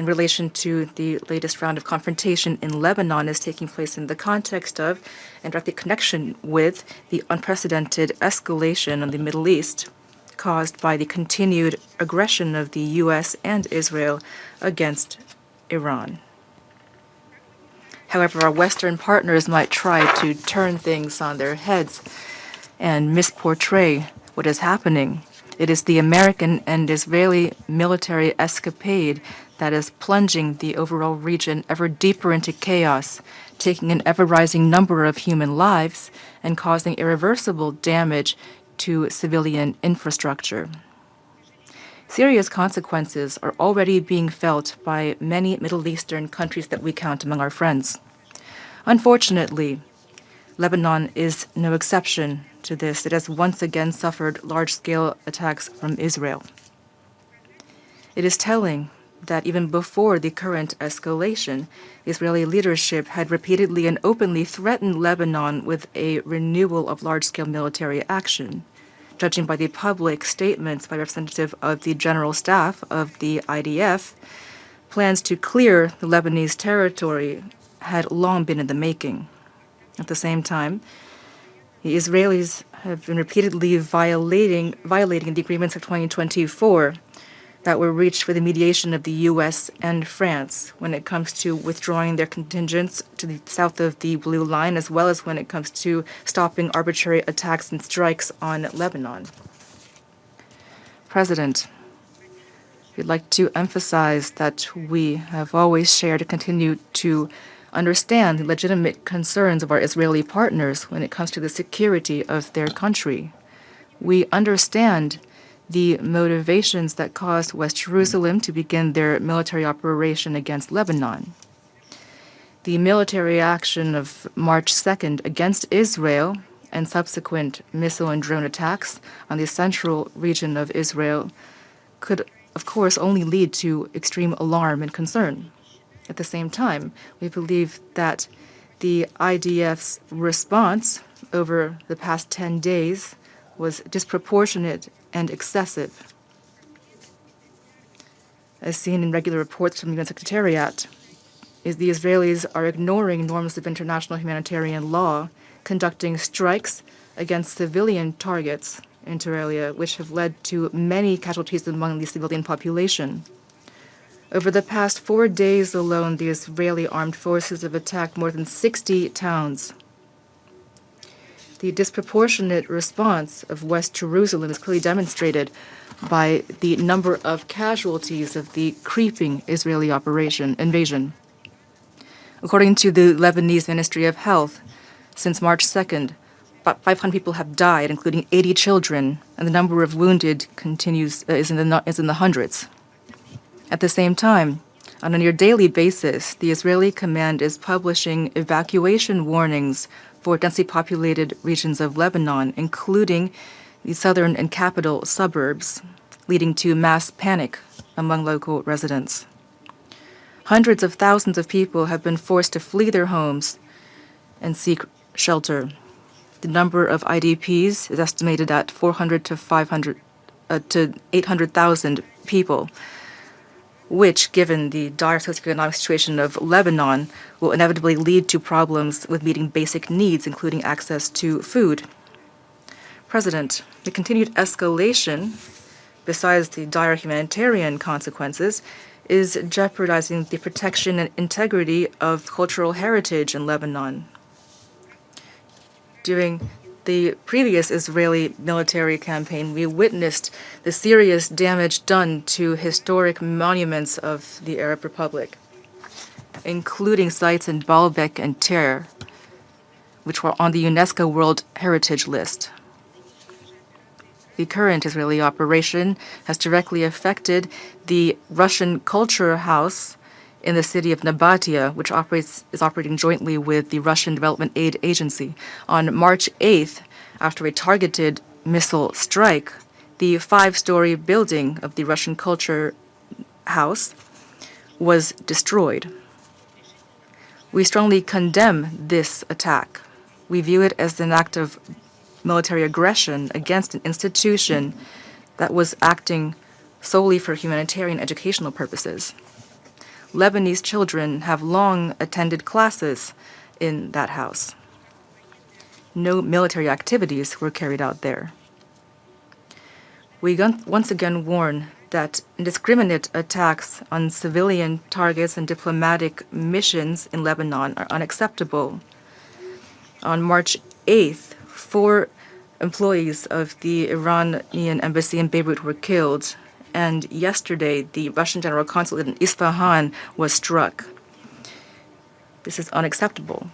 in relation to the latest round of confrontation in Lebanon is taking place in the context of and directly connection with the unprecedented escalation in the Middle East caused by the continued aggression of the U.S. and Israel against Iran. However, our Western partners might try to turn things on their heads and misportray what is happening. It is the American and Israeli military escapade that is plunging the overall region ever deeper into chaos, taking an ever-rising number of human lives and causing irreversible damage to civilian infrastructure. Serious consequences are already being felt by many Middle Eastern countries that we count among our friends. Unfortunately, Lebanon is no exception to this. It has once again suffered large-scale attacks from Israel. It is telling that even before the current escalation, Israeli leadership had repeatedly and openly threatened Lebanon with a renewal of large-scale military action. Judging by the public statements by representative of the General Staff of the IDF, plans to clear the Lebanese territory had long been in the making. At the same time, the Israelis have been repeatedly violating the agreements of 2024 that were reached with the mediation of the U.S. and France when it comes to withdrawing their contingents to the south of the Blue Line, as well as when it comes to stopping arbitrary attacks and strikes on Lebanon. President, we'd like to emphasize that we have always shared and continue to understand the legitimate concerns of our Israeli partners when it comes to the security of their country. We understand the motivations that caused West Jerusalem to begin their military operation against Lebanon. The military action of March 2nd against Israel and subsequent missile and drone attacks on the central region of Israel could, of course, only lead to extreme alarm and concern. At the same time, we believe that the IDF's response over the past 10 days was disproportionate and excessive. As seen in regular reports from the UN Secretariat, the Israelis are ignoring norms of international humanitarian law, conducting strikes against civilian targets, inter alia, which have led to many casualties among the civilian population. Over the past 4 days alone, the Israeli armed forces have attacked more than 60 towns. The disproportionate response of West Jerusalem is clearly demonstrated by the number of casualties of the creeping Israeli invasion. According to the Lebanese Ministry of Health, since March 2nd, about 500 people have died, including 80 children, and the number of wounded is in the hundreds. At the same time, on a near daily basis, the Israeli command is publishing evacuation warnings for densely populated regions of Lebanon, including the southern and capital suburbs, leading to mass panic among local residents. Hundreds of thousands of people have been forced to flee their homes and seek shelter. The number of IDPs is estimated at 400 to 800,000 people, which, given the dire socioeconomic situation of Lebanon, will inevitably lead to problems with meeting basic needs, including access to food. President, the continued escalation, besides the dire humanitarian consequences, is jeopardizing the protection and integrity of cultural heritage in Lebanon. During the previous Israeli military campaign, we witnessed the serious damage done to historic monuments of the Arab Republic, including sites in Baalbek and Tyre, which were on the UNESCO World Heritage List. The current Israeli operation has directly affected the Russian Culture House in the city of Nabatea, which is operating jointly with the Russian Development Aid Agency. On March 8th, after a targeted missile strike, the 5-story building of the Russian Culture House was destroyed. We strongly condemn this attack. We view it as an act of military aggression against an institution that was acting solely for humanitarian educational purposes. Lebanese children have long attended classes in that house. No military activities were carried out there. We once again warn that indiscriminate attacks on civilian targets and diplomatic missions in Lebanon are unacceptable. On March 8th, 4 employees of the Iranian embassy in Beirut were killed, and yesterday the Russian general consulate in Isfahan was struck. This is unacceptable.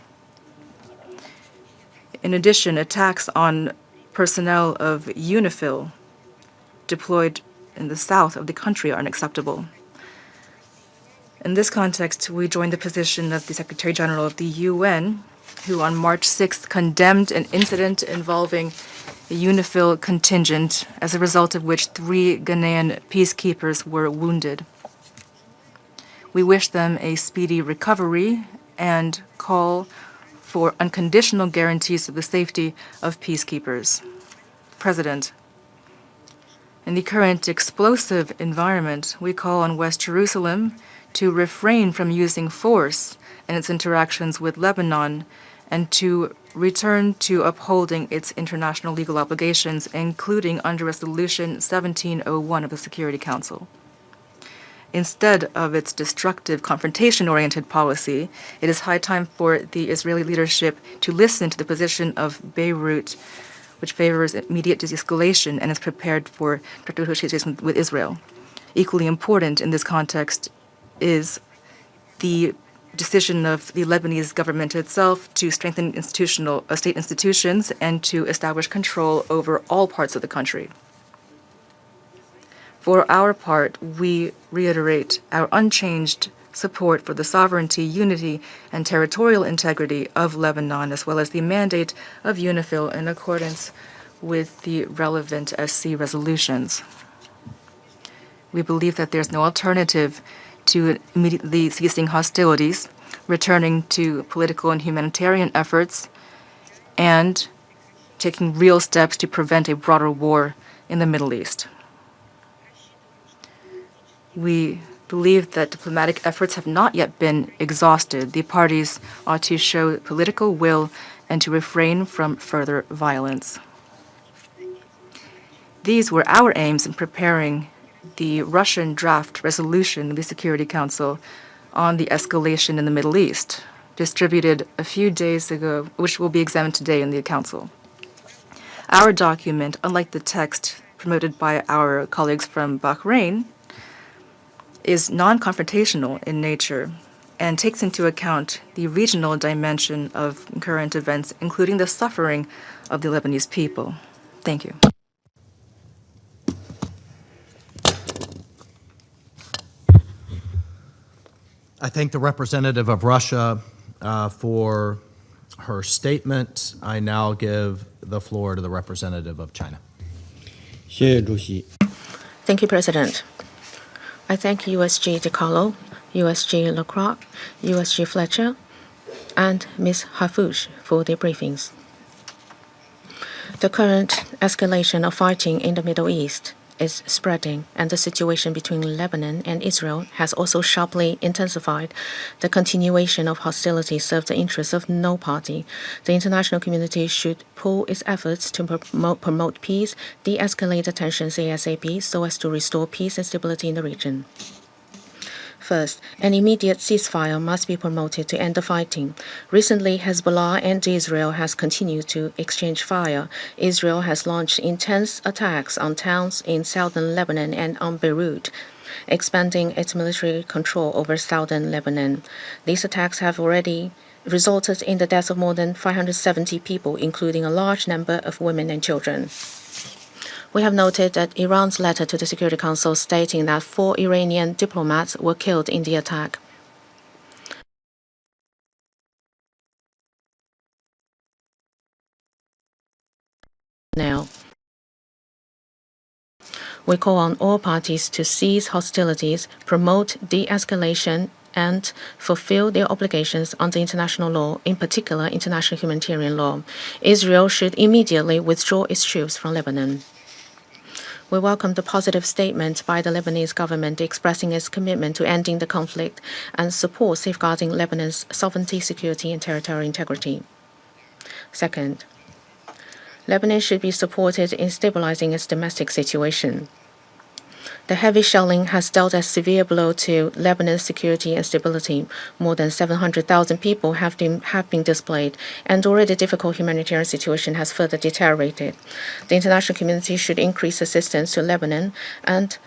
In addition, attacks on personnel of UNIFIL deployed in the south of the country are unacceptable. In this context, we join the position of the Secretary General of the UN, who on March 6th condemned an incident involving a UNIFIL contingent, as a result of which 3 Ghanaian peacekeepers were wounded. We wish them a speedy recovery and call for unconditional guarantees of the safety of peacekeepers. President, in the current explosive environment, we call on West Jerusalem to refrain from using force in its interactions with Lebanon and to return to upholding its international legal obligations, including under Resolution 1701 of the Security Council. Instead of its destructive, confrontation-oriented policy, it is high time for the Israeli leadership to listen to the position of Beirut, which favors immediate de-escalation and is prepared for direct negotiations with Israel. Equally important in this context is the decision of the Lebanese government itself to strengthen state institutions and to establish control over all parts of the country. For our part, we reiterate our unchanged support for the sovereignty, unity, and territorial integrity of Lebanon, as well as the mandate of UNIFIL in accordance with the relevant SC resolutions. We believe that there's no alternative to immediately ceasing hostilities, returning to political and humanitarian efforts, and taking real steps to prevent a broader war in the Middle East. We believe that diplomatic efforts have not yet been exhausted. The parties ought to show political will and to refrain from further violence. These were our aims in preparing the Russian draft resolution of the Security Council on the escalation in the Middle East, distributed a few days ago, which will be examined today in the Council. Our document, unlike the text promoted by our colleagues from Bahrain, is non-confrontational in nature and takes into account the regional dimension of current events, including the suffering of the Lebanese people. Thank you. I thank the representative of Russia for her statement. I now give the floor to the representative of China. Thank you, President. I thank USG DeCarlo, USG Lacroix, USG Fletcher, and Ms. Harfouche for their briefings. The current escalation of fighting in the Middle East is spreading, and the situation between Lebanon and Israel has also sharply intensified. The continuation of hostilities serves the interests of no party. The international community should pool its efforts to promote peace, de-escalate the tensions ASAP so as to restore peace and stability in the region. First, an immediate ceasefire must be promoted to end the fighting. Recently, Hezbollah and Israel has continued to exchange fire. Israel has launched intense attacks on towns in southern Lebanon and on Beirut, expanding its military control over southern Lebanon. These attacks have already resulted in the deaths of more than 570 people, including a large number of women and children. We have noted that Iran's letter to the Security Council stating that 4 Iranian diplomats were killed in the attack. Now, we call on all parties to cease hostilities, promote de-escalation, and fulfill their obligations under international law, in particular international humanitarian law. Israel should immediately withdraw its troops from Lebanon. We welcome the positive statement by the Lebanese government expressing its commitment to ending the conflict and support safeguarding Lebanon's sovereignty, security, and territorial integrity. Second, Lebanon should be supported in stabilizing its domestic situation. The heavy shelling has dealt a severe blow to Lebanon's security and stability. More than 700,000 people have been displaced, and already the difficult humanitarian situation has further deteriorated. The international community should increase assistance to Lebanon and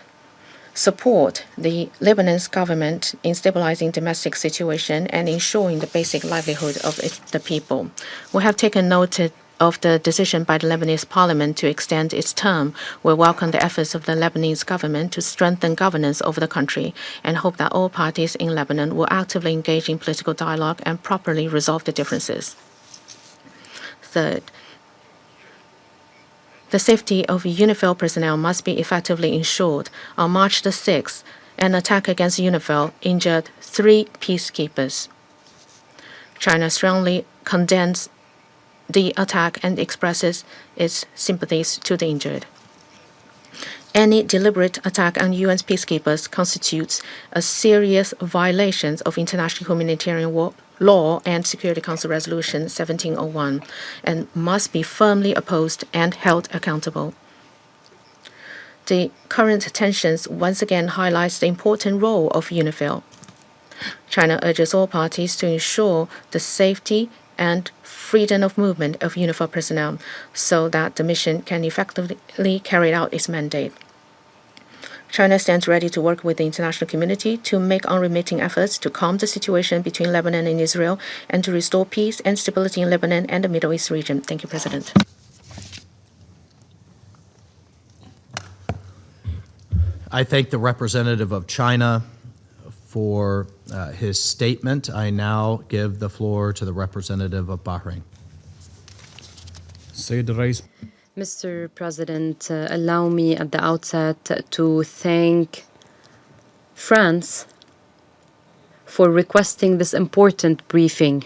support the Lebanese government in stabilizing domestic situation and ensuring the basic livelihood of the people. We have taken note of the decision by the Lebanese parliament to extend its term. We welcome the efforts of the Lebanese government to strengthen governance over the country and hope that all parties in Lebanon will actively engage in political dialogue and properly resolve the differences. Third, the safety of UNIFIL personnel must be effectively ensured. On March the 6th, an attack against UNIFIL injured 3 peacekeepers. China strongly condemns the attack and expresses its sympathies to the injured. Any deliberate attack on UN's peacekeepers constitutes a serious violation of international humanitarian law and Security Council Resolution 1701 and must be firmly opposed and held accountable. The current tensions once again highlights the important role of UNIFIL. China urges all parties to ensure the safety and freedom of movement of UNIFIL personnel so that the mission can effectively carry out its mandate. China stands ready to work with the international community to make unremitting efforts to calm the situation between Lebanon and Israel and to restore peace and stability in Lebanon and the Middle East region. Thank you, President. I thank the representative of China for his statement. I now give the floor to the representative of Bahrain. Mr. President, allow me at the outset to thank France for requesting this important briefing.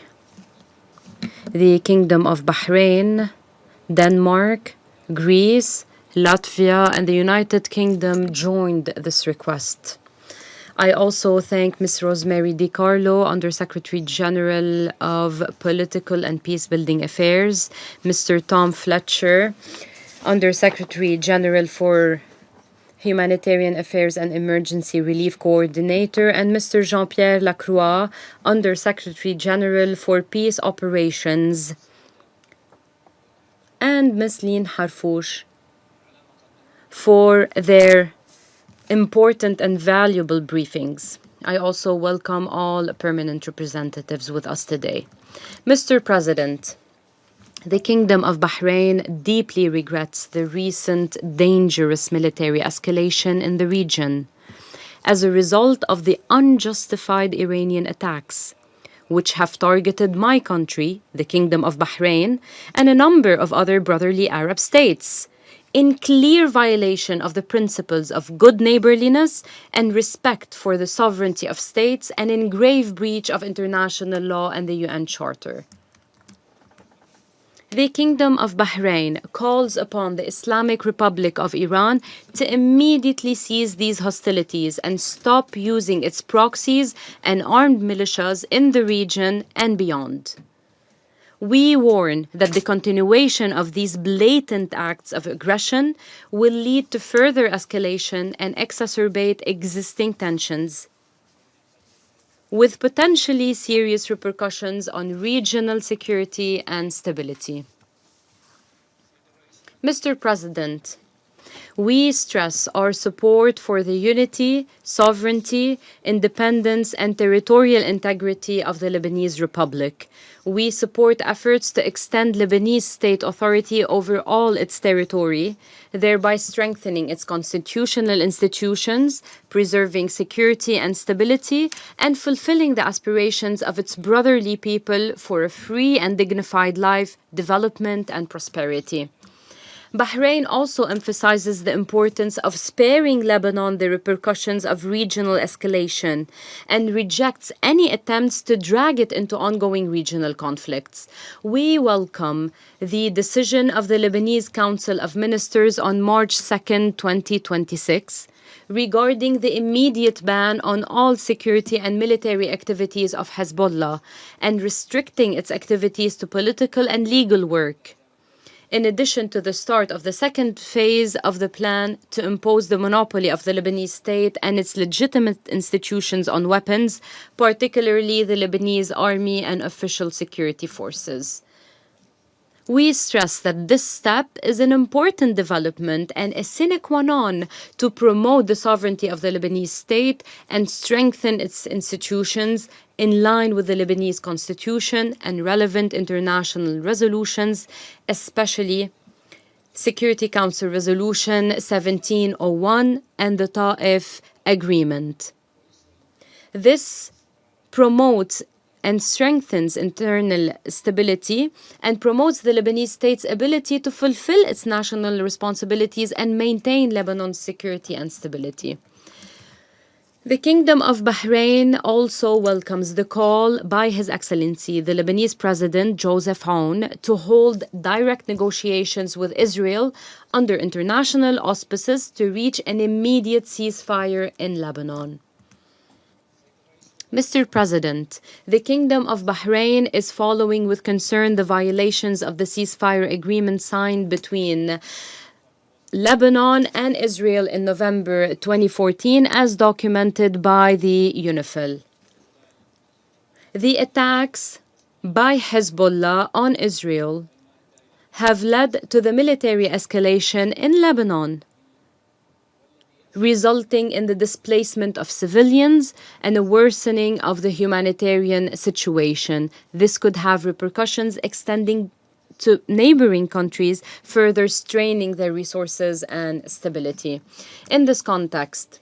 The Kingdom of Bahrain, Denmark, Greece, Latvia, and the United Kingdom joined this request. I also thank Ms. Rosemary DiCarlo, Under-Secretary General of Political and Peacebuilding Affairs, Mr. Tom Fletcher, Under-Secretary General for Humanitarian Affairs and Emergency Relief Coordinator, and Mr. Jean-Pierre Lacroix, Under-Secretary General for Peace Operations, and Ms. Lynn Harfouch for their important and valuable briefings. I also welcome all permanent representatives with us today. Mr. President, the Kingdom of Bahrain deeply regrets the recent dangerous military escalation in the region as a result of the unjustified Iranian attacks, which have targeted my country, the Kingdom of Bahrain, and a number of other brotherly Arab states, in clear violation of the principles of good neighborliness and respect for the sovereignty of states, and in grave breach of international law and the UN Charter. The Kingdom of Bahrain calls upon the Islamic Republic of Iran to immediately cease these hostilities and stop using its proxies and armed militias in the region and beyond. We warn that the continuation of these blatant acts of aggression will lead to further escalation and exacerbate existing tensions, with potentially serious repercussions on regional security and stability. Mr. President, we stress our support for the unity, sovereignty, independence, and territorial integrity of the Lebanese Republic. We support efforts to extend Lebanese state authority over all its territory, thereby strengthening its constitutional institutions, preserving security and stability, and fulfilling the aspirations of its brotherly people for a free and dignified life, development, and prosperity. Bahrain also emphasizes the importance of sparing Lebanon the repercussions of regional escalation and rejects any attempts to drag it into ongoing regional conflicts. We welcome the decision of the Lebanese Council of Ministers on March 2nd, 2026, regarding the immediate ban on all security and military activities of Hezbollah and restricting its activities to political and legal work. In addition to the start of the second phase of the plan to impose the monopoly of the Lebanese state and its legitimate institutions on weapons, particularly the Lebanese army and official security forces. We stress that this step is an important development and a sine qua non to promote the sovereignty of the Lebanese state and strengthen its institutions in line with the Lebanese constitution and relevant international resolutions, especially Security Council Resolution 1701 and the Ta'if Agreement. This promotes and strengthens internal stability and promotes the Lebanese state's ability to fulfill its national responsibilities and maintain Lebanon's security and stability. The Kingdom of Bahrain also welcomes the call by His Excellency, the Lebanese President Joseph Aoun, to hold direct negotiations with Israel under international auspices to reach an immediate ceasefire in Lebanon. Mr. President, the Kingdom of Bahrain is following with concern the violations of the ceasefire agreement signed between Lebanon and Israel in November 2014, as documented by the UNIFIL. The attacks by Hezbollah on Israel have led to the military escalation in Lebanon, resulting in the displacement of civilians and a worsening of the humanitarian situation. This could have repercussions extending to neighboring countries, further straining their resources and stability. In this context,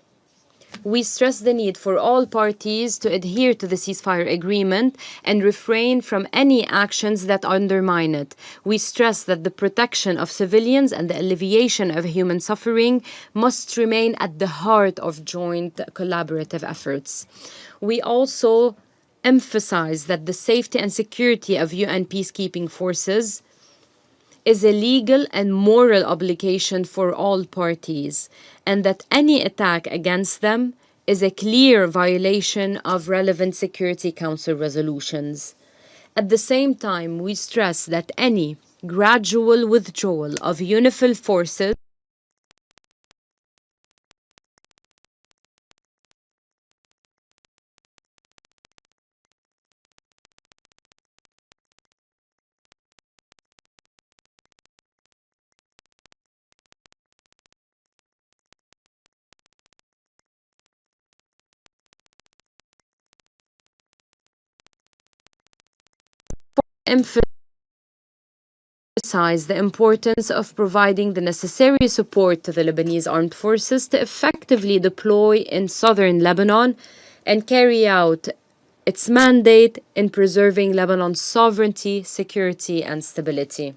we stress the need for all parties to adhere to the ceasefire agreement and refrain from any actions that undermine it. We stress that the protection of civilians and the alleviation of human suffering must remain at the heart of joint collaborative efforts. We also emphasize that the safety and security of UN peacekeeping forces is a legal and moral obligation for all parties, and that any attack against them is a clear violation of relevant Security Council resolutions. At the same time, we stress that any gradual withdrawal of UNIFIL forces emphasize the importance of providing the necessary support to the Lebanese armed forces to effectively deploy in southern Lebanon and carry out its mandate in preserving Lebanon's sovereignty, security, and stability.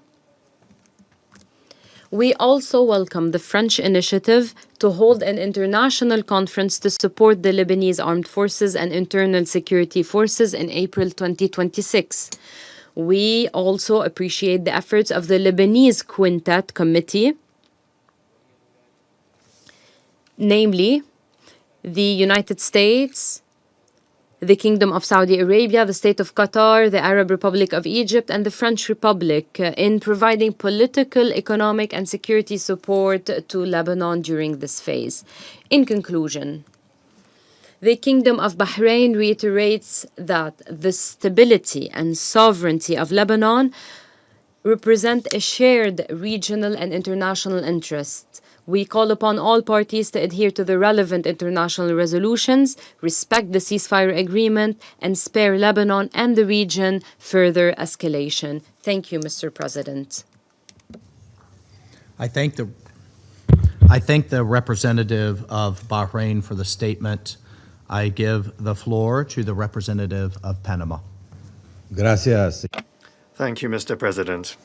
We also welcome the French initiative to hold an international conference to support the Lebanese armed forces and internal security forces in April 2026. We also appreciate the efforts of the Lebanese Quintet Committee, namely the United States, the Kingdom of Saudi Arabia, the State of Qatar, the Arab Republic of Egypt, and the French Republic in providing political, economic, and security support to Lebanon during this phase. In conclusion, the Kingdom of Bahrain reiterates that the stability and sovereignty of Lebanon represent a shared regional and international interest. We call upon all parties to adhere to the relevant international resolutions, respect the ceasefire agreement, and spare Lebanon and the region further escalation. Thank you, Mr. President. I thank the representative of Bahrain for the statement. I give the floor to the representative of Panama. Gracias. Thank you, Mr. President.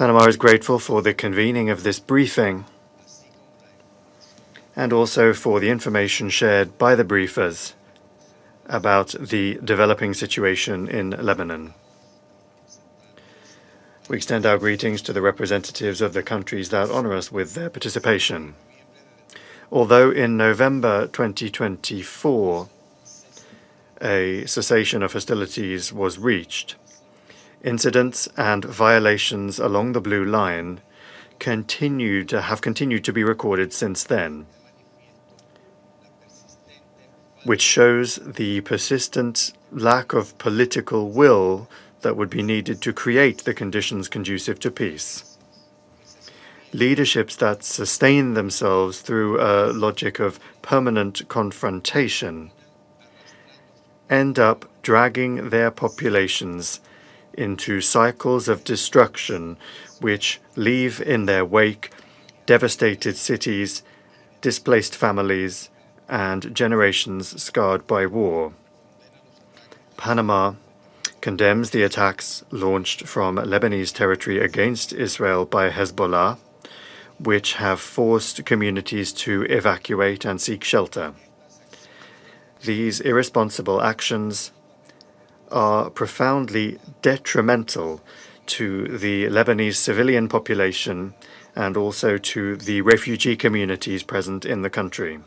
Panama is grateful for the convening of this briefing and also for the information shared by the briefers about the developing situation in Lebanon. We extend our greetings to the representatives of the countries that honor us with their participation. Although in November 2024, a cessation of hostilities was reached, incidents and violations along the Blue Line have continued to be recorded since then, which shows the persistent lack of political will that would be needed to create the conditions conducive to peace. Leaderships that sustain themselves through a logic of permanent confrontation end up dragging their populations into cycles of destruction which leave in their wake devastated cities, displaced families, and generations scarred by war. Panama condemns the attacks launched from Lebanese territory against Israel by Hezbollah, which have forced communities to evacuate and seek shelter. These irresponsible actions are profoundly detrimental to the Lebanese civilian population and also to the refugee communities present in the country,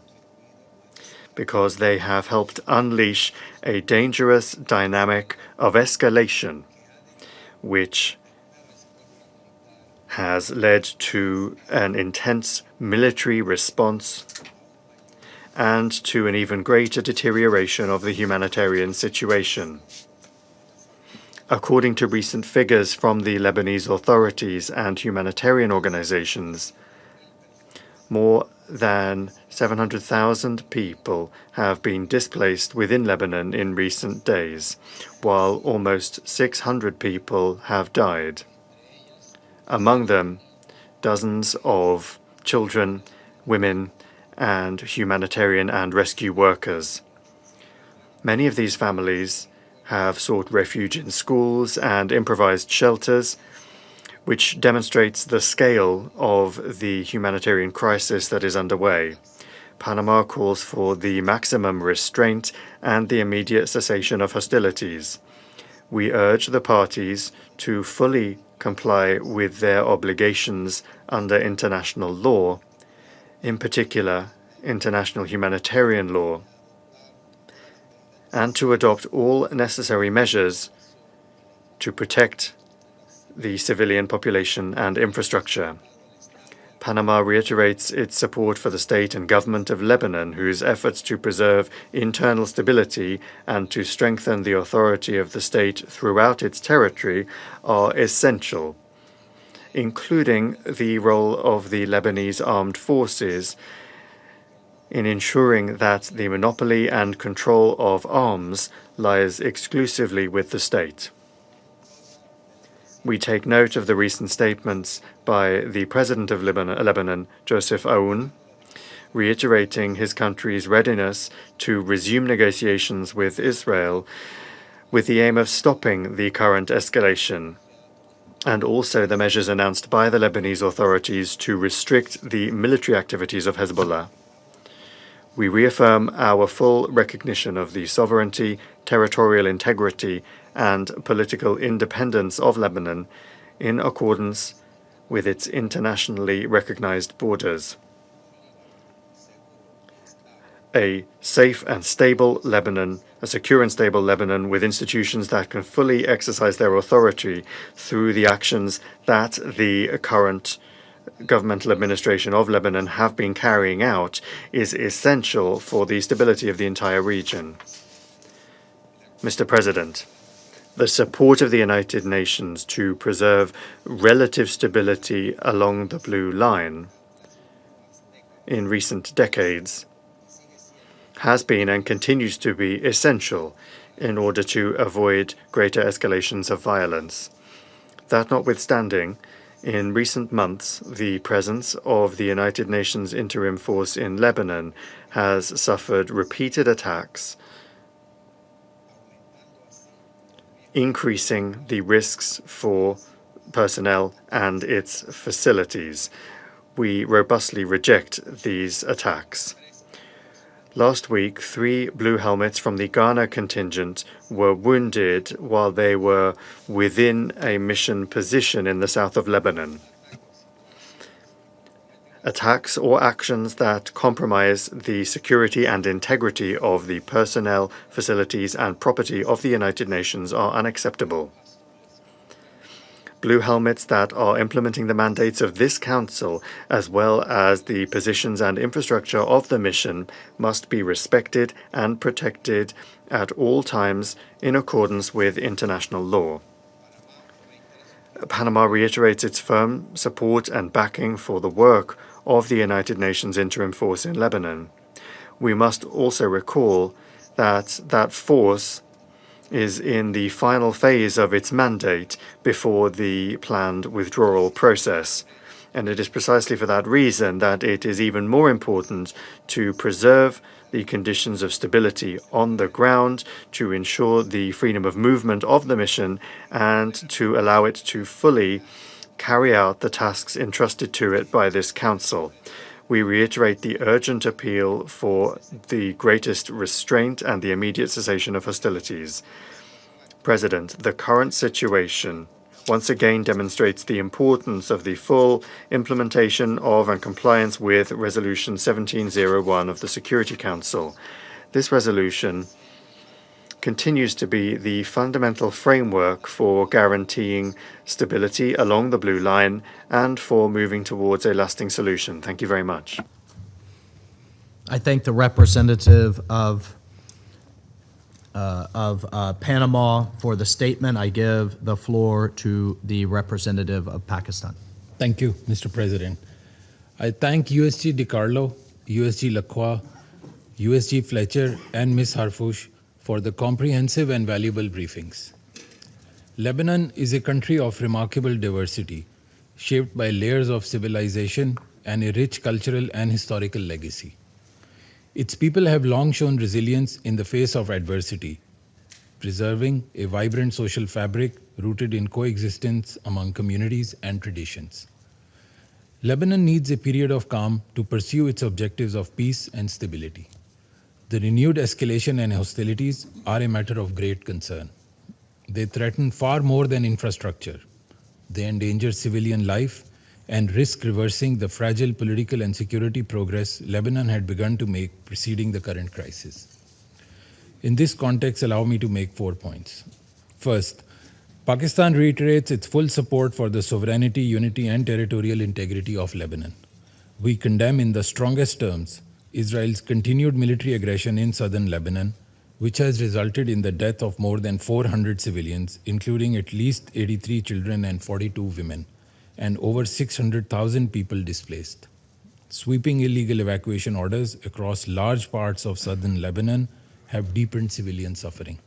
because they have helped unleash a dangerous dynamic of escalation, which has led to an intense military response and to an even greater deterioration of the humanitarian situation. According to recent figures from the Lebanese authorities and humanitarian organizations, more than 700,000 people have been displaced within Lebanon in recent days, while almost 600 people have died. Among them, dozens of children, women, and humanitarian and rescue workers. Many of these families have sought refuge in schools and improvised shelters, which demonstrates the scale of the humanitarian crisis that is underway. Panama calls for the maximum restraint and the immediate cessation of hostilities. We urge the parties to fully comply with their obligations under international law, in particular international humanitarian law, and to adopt all necessary measures to protect the civilian population and infrastructure. Panama reiterates its support for the state and government of Lebanon, whose efforts to preserve internal stability and to strengthen the authority of the state throughout its territory are essential, including the role of the Lebanese armed forces in ensuring that the monopoly and control of arms lies exclusively with the state. We take note of the recent statements by the President of Lebanon, Joseph Aoun, reiterating his country's readiness to resume negotiations with Israel with the aim of stopping the current escalation, and also the measures announced by the Lebanese authorities to restrict the military activities of Hezbollah. We reaffirm our full recognition of the sovereignty, territorial integrity, and political independence of Lebanon in accordance with its internationally recognized borders. A safe and stable Lebanon, a secure and stable Lebanon with institutions that can fully exercise their authority through the actions that the current governmental administration of Lebanon have been carrying out, is essential for the stability of the entire region. Mr. President, the support of the United Nations to preserve relative stability along the Blue Line in recent decades has been and continues to be essential in order to avoid greater escalations of violence. That notwithstanding, in recent months, the presence of the United Nations Interim Force in Lebanon has suffered repeated attacks, increasing the risks for personnel and its facilities. We robustly reject these attacks. Last week, 3 blue helmets from the Ghana contingent were wounded while they were within a mission position in the south of Lebanon. Attacks or actions that compromise the security and integrity of the personnel, facilities, and property of the United Nations are unacceptable. Blue helmets that are implementing the mandates of this Council, as well as the positions and infrastructure of the mission, must be respected and protected at all times in accordance with international law. Panama reiterates its firm support and backing for the work of the United Nations Interim Force in Lebanon. We must also recall that that force is in the final phase of its mandate before the planned withdrawal process. And it is precisely for that reason that it is even more important to preserve the conditions of stability on the ground, to ensure the freedom of movement of the mission, and to allow it to fully carry out the tasks entrusted to it by this Council. We reiterate the urgent appeal for the greatest restraint and the immediate cessation of hostilities. President, the current situation once again demonstrates the importance of the full implementation of and compliance with Resolution 1701 of the Security Council. This resolution continues to be the fundamental framework for guaranteeing stability along the Blue Line and for moving towards a lasting solution. Thank you very much. I thank the representative of Panama for the statement. I give the floor to the representative of Pakistan. Thank you, Mr. President. I thank USG DiCarlo, USG Lacroix, USG Fletcher, and Ms. Harfouch for the comprehensive and valuable briefings. Lebanon is a country of remarkable diversity, shaped by layers of civilization and a rich cultural and historical legacy. Its people have long shown resilience in the face of adversity, preserving a vibrant social fabric rooted in coexistence among communities and traditions. Lebanon needs a period of calm to pursue its objectives of peace and stability. The renewed escalation and hostilities are a matter of great concern. They threaten far more than infrastructure. They endanger civilian life and risk reversing the fragile political and security progress Lebanon had begun to make preceding the current crisis. In this context, allow me to make 4 points. First, Pakistan reiterates its full support for the sovereignty, unity, and territorial integrity of Lebanon. We condemn in the strongest terms Israel's continued military aggression in southern Lebanon, which has resulted in the death of more than 400 civilians, including at least 83 children and 42 women, and over 600,000 people displaced. Sweeping illegal evacuation orders across large parts of southern Lebanon have deepened civilian suffering.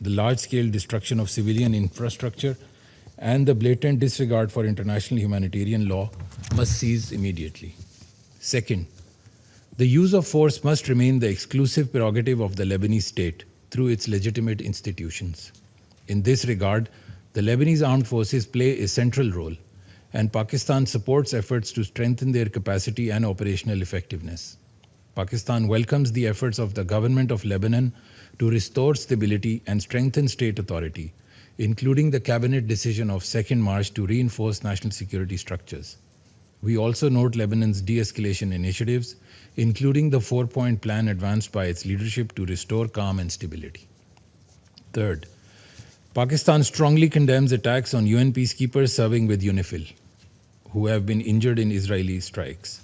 The large-scale destruction of civilian infrastructure and the blatant disregard for international humanitarian law must cease immediately. Second, the use of force must remain the exclusive prerogative of the Lebanese state through its legitimate institutions. In this regard, the Lebanese armed forces play a central role, and Pakistan supports efforts to strengthen their capacity and operational effectiveness. Pakistan welcomes the efforts of the government of Lebanon to restore stability and strengthen state authority, including the cabinet decision of 2nd March to reinforce national security structures. We also note Lebanon's de-escalation initiatives, including the 4-point plan advanced by its leadership to restore calm and stability. Third, Pakistan strongly condemns attacks on UN peacekeepers serving with UNIFIL, who have been injured in Israeli strikes.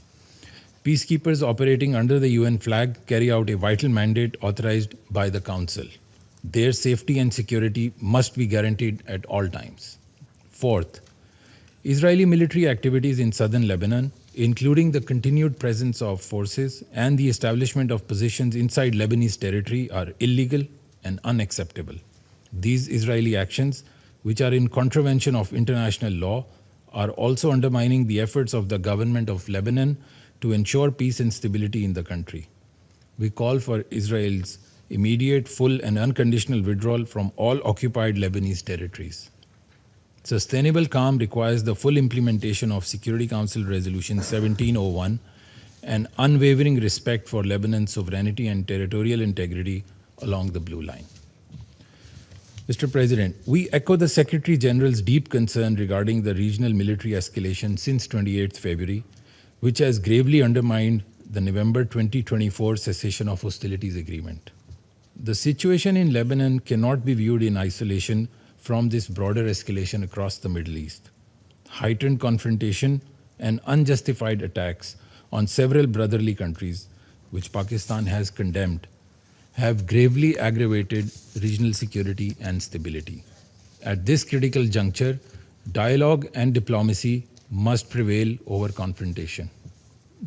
Peacekeepers operating under the UN flag carry out a vital mandate authorized by the Council. Their safety and security must be guaranteed at all times. Fourth, Israeli military activities in southern Lebanon, including the continued presence of forces and the establishment of positions inside Lebanese territory, are illegal and unacceptable. These Israeli actions, which are in contravention of international law, are also undermining the efforts of the government of Lebanon to ensure peace and stability in the country. We call for Israel's immediate, full, and unconditional withdrawal from all occupied Lebanese territories. Sustainable calm requires the full implementation of Security Council Resolution 1701 and unwavering respect for Lebanon's sovereignty and territorial integrity along the Blue Line. Mr. President, we echo the Secretary General's deep concern regarding the regional military escalation since 28th February, which has gravely undermined the November 2024 cessation of hostilities agreement. The situation in Lebanon cannot be viewed in isolation from this broader escalation across the Middle East. Heightened confrontation and unjustified attacks on several brotherly countries, which Pakistan has condemned, have gravely aggravated regional security and stability. At this critical juncture, dialogue and diplomacy must prevail over confrontation.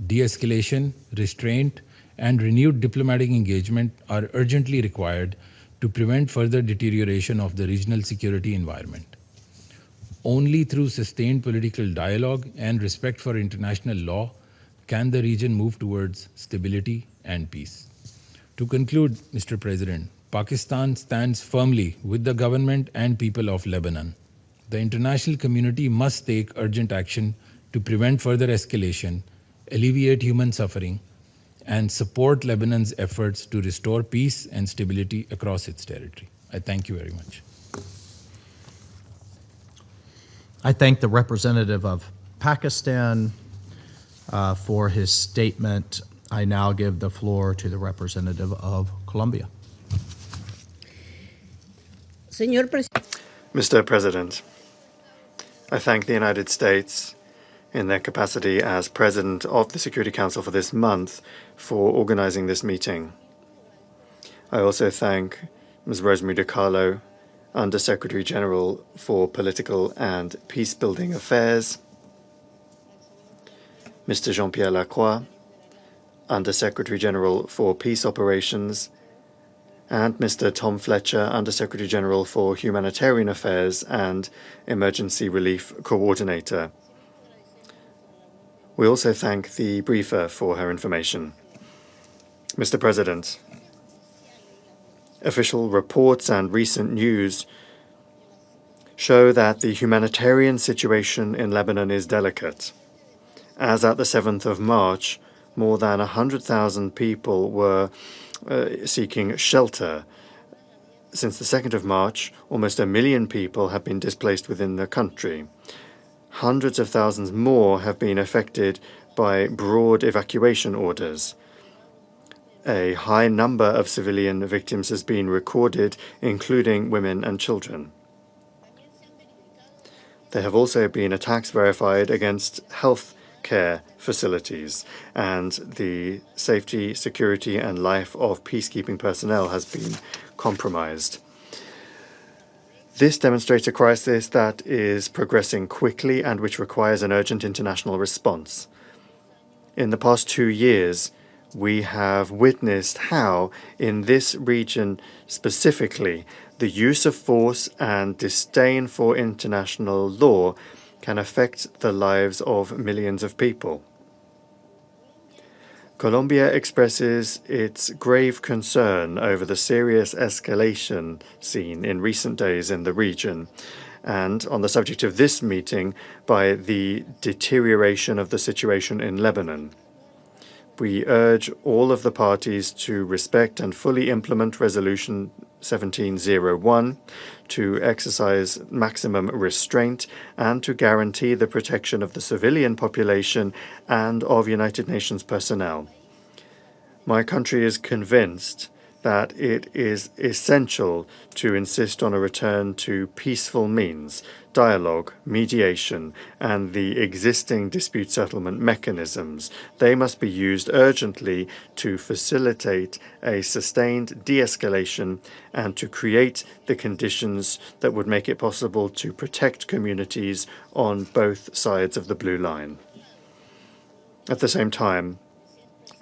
De-escalation, restraint, and renewed diplomatic engagement are urgently required to prevent further deterioration of the regional security environment. Only through sustained political dialogue and respect for international law can the region move towards stability and peace. To conclude, Mr. President, Pakistan stands firmly with the government and people of Lebanon. The international community must take urgent action to prevent further escalation, alleviate human suffering, and support Lebanon's efforts to restore peace and stability across its territory. I thank you very much. I thank the representative of Pakistan for his statement. I now give the floor to the representative of Colombia. Mr. President, I thank the United States in their capacity as President of the Security Council for this month for organizing this meeting. I also thank Ms. Rosemary DiCarlo, Under-Secretary General for Political and Peace-Building Affairs, Mr. Jean-Pierre Lacroix, Under-Secretary General for Peace Operations, and Mr. Tom Fletcher, Under-Secretary General for Humanitarian Affairs and Emergency Relief Coordinator. We also thank the briefer for her information. Mr. President, official reports and recent news show that the humanitarian situation in Lebanon is delicate. As at the 7th of March, more than 100,000 people were seeking shelter. Since the 2nd of March, almost 1 million people have been displaced within the country. Hundreds of thousands more have been affected by broad evacuation orders. A high number of civilian victims has been recorded, including women and children. There have also been attacks verified against health care facilities, and the safety, security, and life of peacekeeping personnel has been compromised. This demonstrates a crisis that is progressing quickly and which requires an urgent international response. In the past 2 years, we have witnessed how, in this region specifically, the use of force and disdain for international law can affect the lives of millions of people. Colombia expresses its grave concern over the serious escalation seen in recent days in the region, and on the subject of this meeting, by the deterioration of the situation in Lebanon. We urge all of the parties to respect and fully implement Resolution 1701, to exercise maximum restraint, and to guarantee the protection of the civilian population and of United Nations personnel. My country is convinced that it is essential to insist on a return to peaceful means, dialogue, mediation, and the existing dispute settlement mechanisms. They must be used urgently to facilitate a sustained de-escalation and to create the conditions that would make it possible to protect communities on both sides of the Blue Line. At the same time,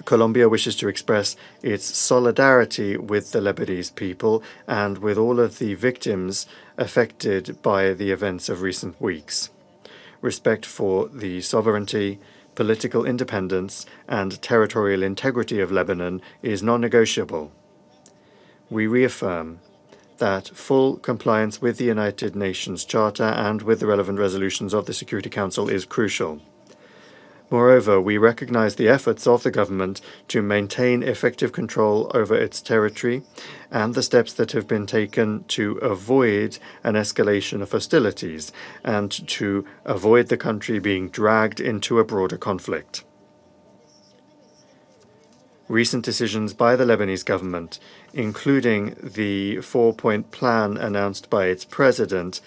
Colombia wishes to express its solidarity with the Lebanese people and with all of the victims affected by the events of recent weeks. Respect for the sovereignty, political independence, and territorial integrity of Lebanon is non-negotiable. We reaffirm that full compliance with the United Nations Charter and with the relevant resolutions of the Security Council is crucial. Moreover, we recognize the efforts of the government to maintain effective control over its territory and the steps that have been taken to avoid an escalation of hostilities and to avoid the country being dragged into a broader conflict. Recent decisions by the Lebanese government, including the four-point plan announced by its president,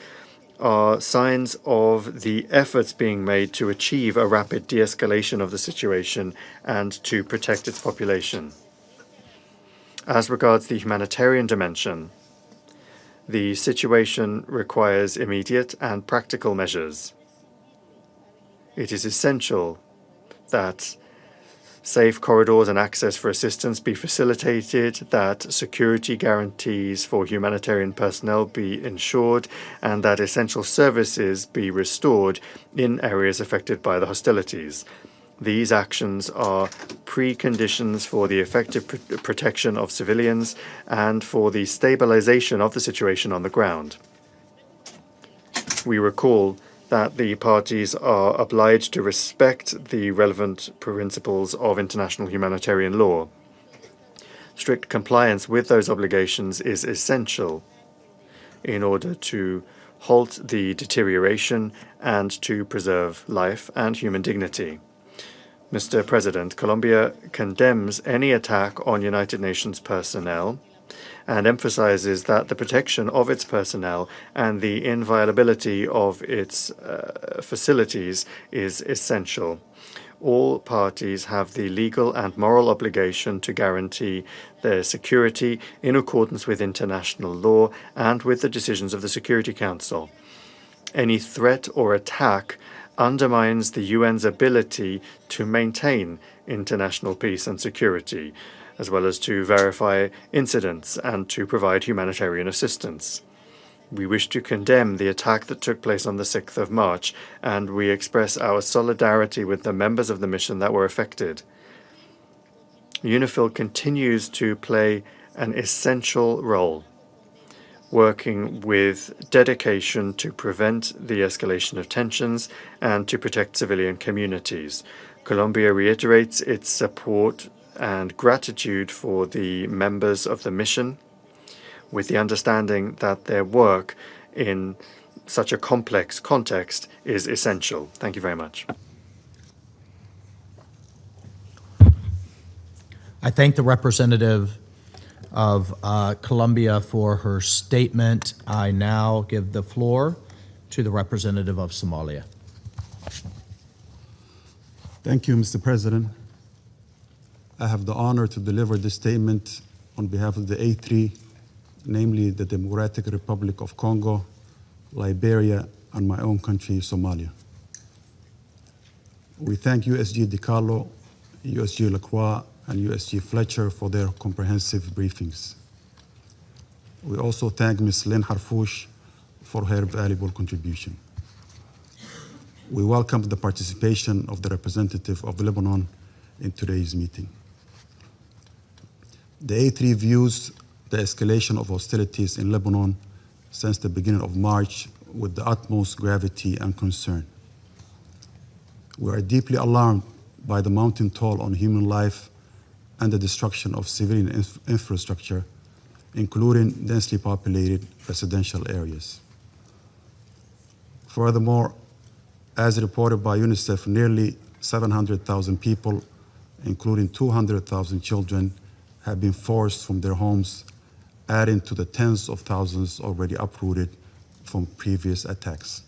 are signs of the efforts being made to achieve a rapid de-escalation of the situation and to protect its population. As regards the humanitarian dimension, the situation requires immediate and practical measures. It is essential that safe corridors and access for assistance be facilitated, that security guarantees for humanitarian personnel be ensured, and that essential services be restored in areas affected by the hostilities. These actions are preconditions for the effective protection of civilians and for the stabilization of the situation on the ground. We recall that the parties are obliged to respect the relevant principles of international humanitarian law. Strict compliance with those obligations is essential in order to halt the deterioration and to preserve life and human dignity. Mr. President, Colombia condemns any attack on United Nations personnel and emphasizes that the protection of its personnel and the inviolability of its facilities is essential. All parties have the legal and moral obligation to guarantee their security in accordance with international law and with the decisions of the Security Council. Any threat or attack undermines the UN's ability to maintain international peace and security, as well as to verify incidents and to provide humanitarian assistance. We wish to condemn the attack that took place on the 6th of March, and we express our solidarity with the members of the mission that were affected. UNIFIL continues to play an essential role, working with dedication to prevent the escalation of tensions and to protect civilian communities. Colombia reiterates its support and gratitude for the members of the mission, with the understanding that their work in such a complex context is essential. Thank you very much. I thank the representative of Colombia for her statement. I now give the floor to the representative of Somalia. Thank you, Mr. President. I have the honor to deliver this statement on behalf of the A3, namely the Democratic Republic of Congo, Liberia, and my own country, Somalia. We thank USG DiCarlo, USG Lacroix, and USG Fletcher for their comprehensive briefings. We also thank Ms. Lynn Harfouch for her valuable contribution. We welcome the participation of the representative of Lebanon in today's meeting. The A3 views the escalation of hostilities in Lebanon since the beginning of March with the utmost gravity and concern. We are deeply alarmed by the mounting toll on human life and the destruction of civilian infrastructure, including densely populated residential areas. Furthermore, as reported by UNICEF, nearly 700,000 people, including 200,000 children, have been forced from their homes, adding to the tens of thousands already uprooted from previous attacks.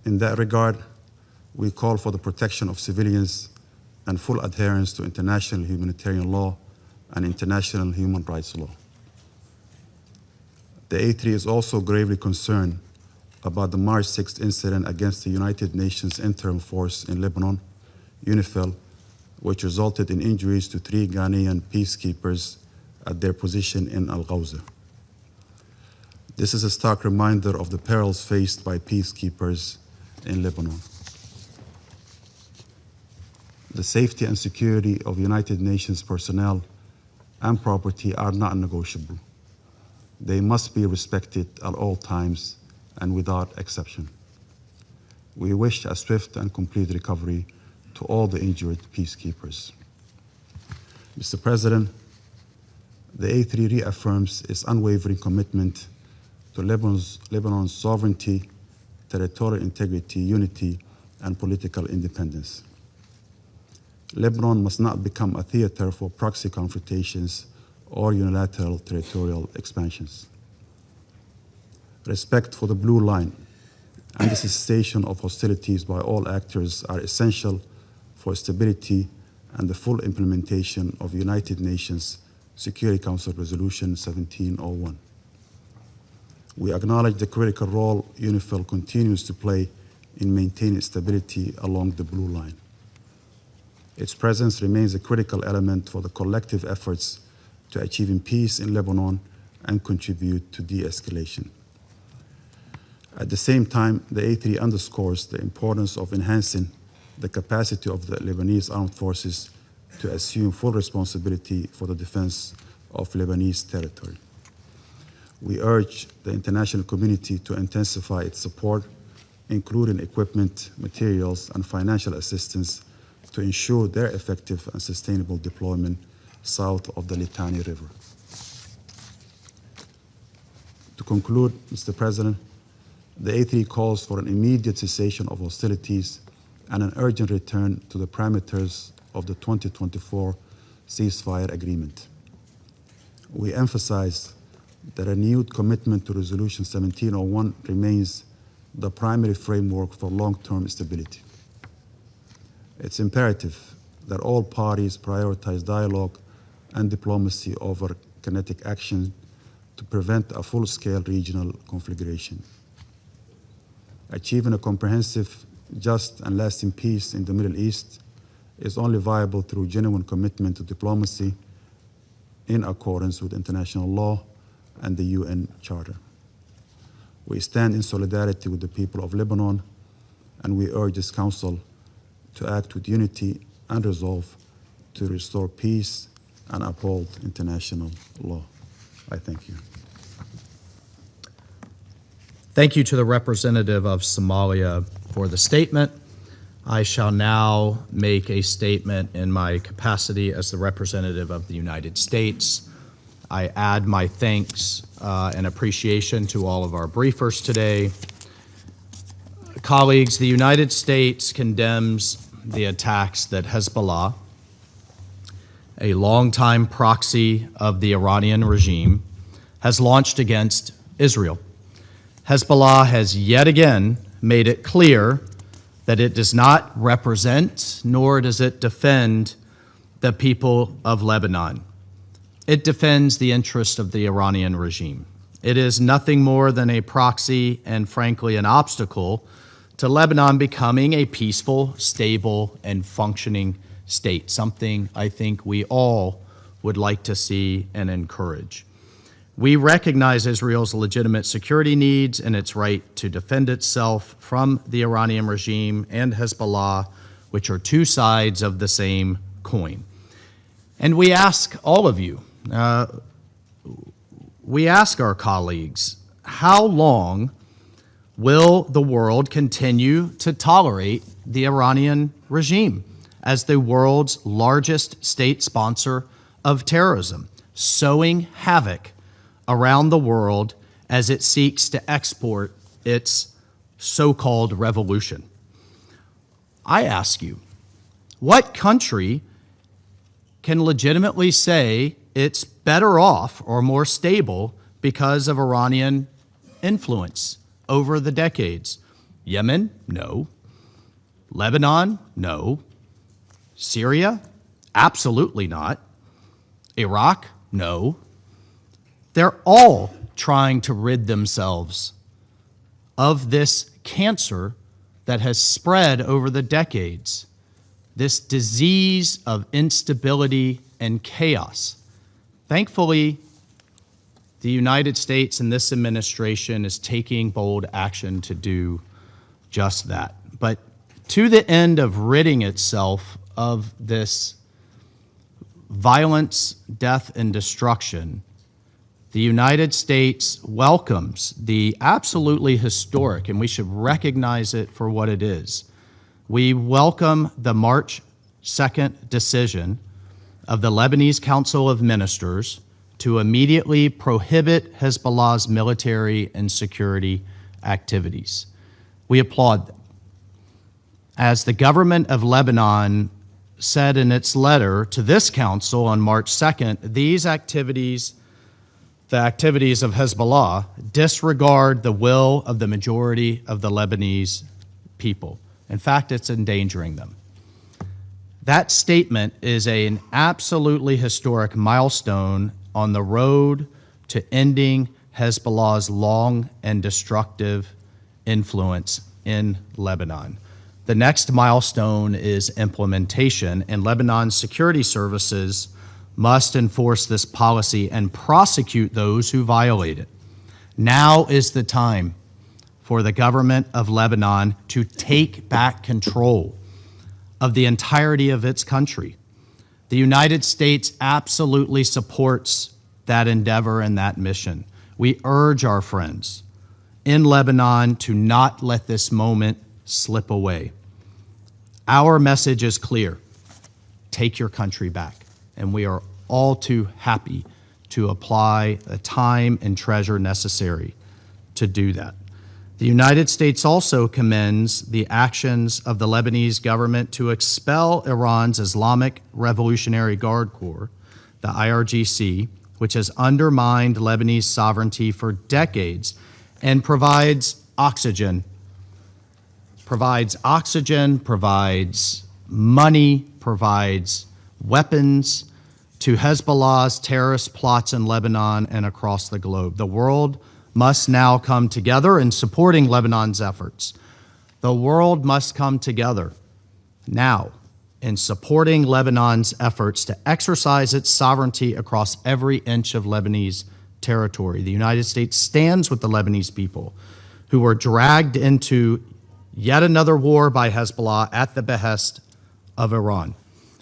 In that regard, we call for the protection of civilians and full adherence to international humanitarian law and international human rights law. The A3 is also gravely concerned about the March 6th incident against the United Nations Interim Force in Lebanon, UNIFIL, which resulted in injuries to 3 Ghanaian peacekeepers at their position in Al-Ghawza. This is a stark reminder of the perils faced by peacekeepers in Lebanon. The safety and security of United Nations personnel and property are not negotiable. They must be respected at all times and without exception. We wish a swift and complete recovery to all the injured peacekeepers. Mr. President, the A3 reaffirms its unwavering commitment to Lebanon's sovereignty, territorial integrity, unity, and political independence. Lebanon must not become a theater for proxy confrontations or unilateral territorial expansions. Respect for the blue line and the cessation of hostilities by all actors are essential for stability and the full implementation of United Nations Security Council Resolution 1701. We acknowledge the critical role UNIFIL continues to play in maintaining stability along the blue line. Its presence remains a critical element for the collective efforts to achieving peace in Lebanon and contribute to de-escalation. At the same time, the A3 underscores the importance of enhancing the capacity of the Lebanese armed forces to assume full responsibility for the defense of Lebanese territory. We urge the international community to intensify its support, including equipment, materials, and financial assistance to ensure their effective and sustainable deployment south of the Litani River. To conclude, Mr. President, the A3 calls for an immediate cessation of hostilities and an urgent return to the parameters of the 2024 ceasefire agreement. We emphasize that a renewed commitment to Resolution 1701 remains the primary framework for long-term stability. It's imperative that all parties prioritize dialogue and diplomacy over kinetic action to prevent a full-scale regional conflagration. Achieving a comprehensive, just, and lasting peace in the Middle East is only viable through genuine commitment to diplomacy in accordance with international law and the UN Charter. We stand in solidarity with the people of Lebanon, and we urge this Council to act with unity and resolve to restore peace and uphold international law. I thank you. Thank you to the representative of Somalia for the statement. I shall now make a statement in my capacity as the representative of the United States. I add my thanks and appreciation to all of our briefers today. Colleagues, the United States condemns the attacks that Hezbollah, a longtime proxy of the Iranian regime, has launched against Israel. Hezbollah has yet again made it clear that it does not represent nor does it defend the people of Lebanon. It defends the interest of the Iranian regime. It is nothing more than a proxy and, frankly, an obstacle to Lebanon becoming a peaceful, stable, and functioning state, something I think we all would like to see and encourage. We recognize Israel's legitimate security needs and its right to defend itself from the Iranian regime and Hezbollah, which are two sides of the same coin. And we ask all of you, we ask our colleagues, how long will the world continue to tolerate the Iranian regime as the world's largest state sponsor of terrorism, sowing havoc around the world as it seeks to export its so-called revolution? I ask you, what country can legitimately say it's better off or more stable because of Iranian influence over the decades? Yemen? No. Lebanon? No. Syria? Absolutely not. Iraq? No. They're all trying to rid themselves of this cancer that has spread over the decades, this disease of instability and chaos. Thankfully, the United States and this administration is taking bold action to do just that. But to the end of ridding itself of this violence, death, and destruction, The United States welcomes the absolutely historic, and we should recognize it for what it is. We welcome the March 2nd decision of the Lebanese Council of Ministers to immediately prohibit Hezbollah's military and security activities. We applaud them. As the government of Lebanon said in its letter to this council on March 2nd, these activities, the activities of Hezbollah, disregard the will of the majority of the Lebanese people. In fact, it's endangering them. That statement is an absolutely historic milestone on the road to ending Hezbollah's long and destructive influence in Lebanon. The next milestone is implementation, and Lebanon's security services must enforce this policy and prosecute those who violate it. Now is the time for the government of Lebanon to take back control of the entirety of its country. The United States absolutely supports that endeavor and that mission. We urge our friends in Lebanon to not let this moment slip away. Our message is clear. Take your country back. And we are all too happy to apply the time and treasure necessary to do that. The United States also commends the actions of the Lebanese government to expel Iran's Islamic Revolutionary Guard Corps, the IRGC, which has undermined Lebanese sovereignty for decades and provides oxygen, provides money, provides weapons to Hezbollah's terrorist plots in Lebanon and across the globe. The world must now come together in supporting Lebanon's efforts. The world must come together now in supporting Lebanon's efforts to exercise its sovereignty across every inch of Lebanese territory. The United States stands with the Lebanese people who were dragged into yet another war by Hezbollah at the behest of Iran.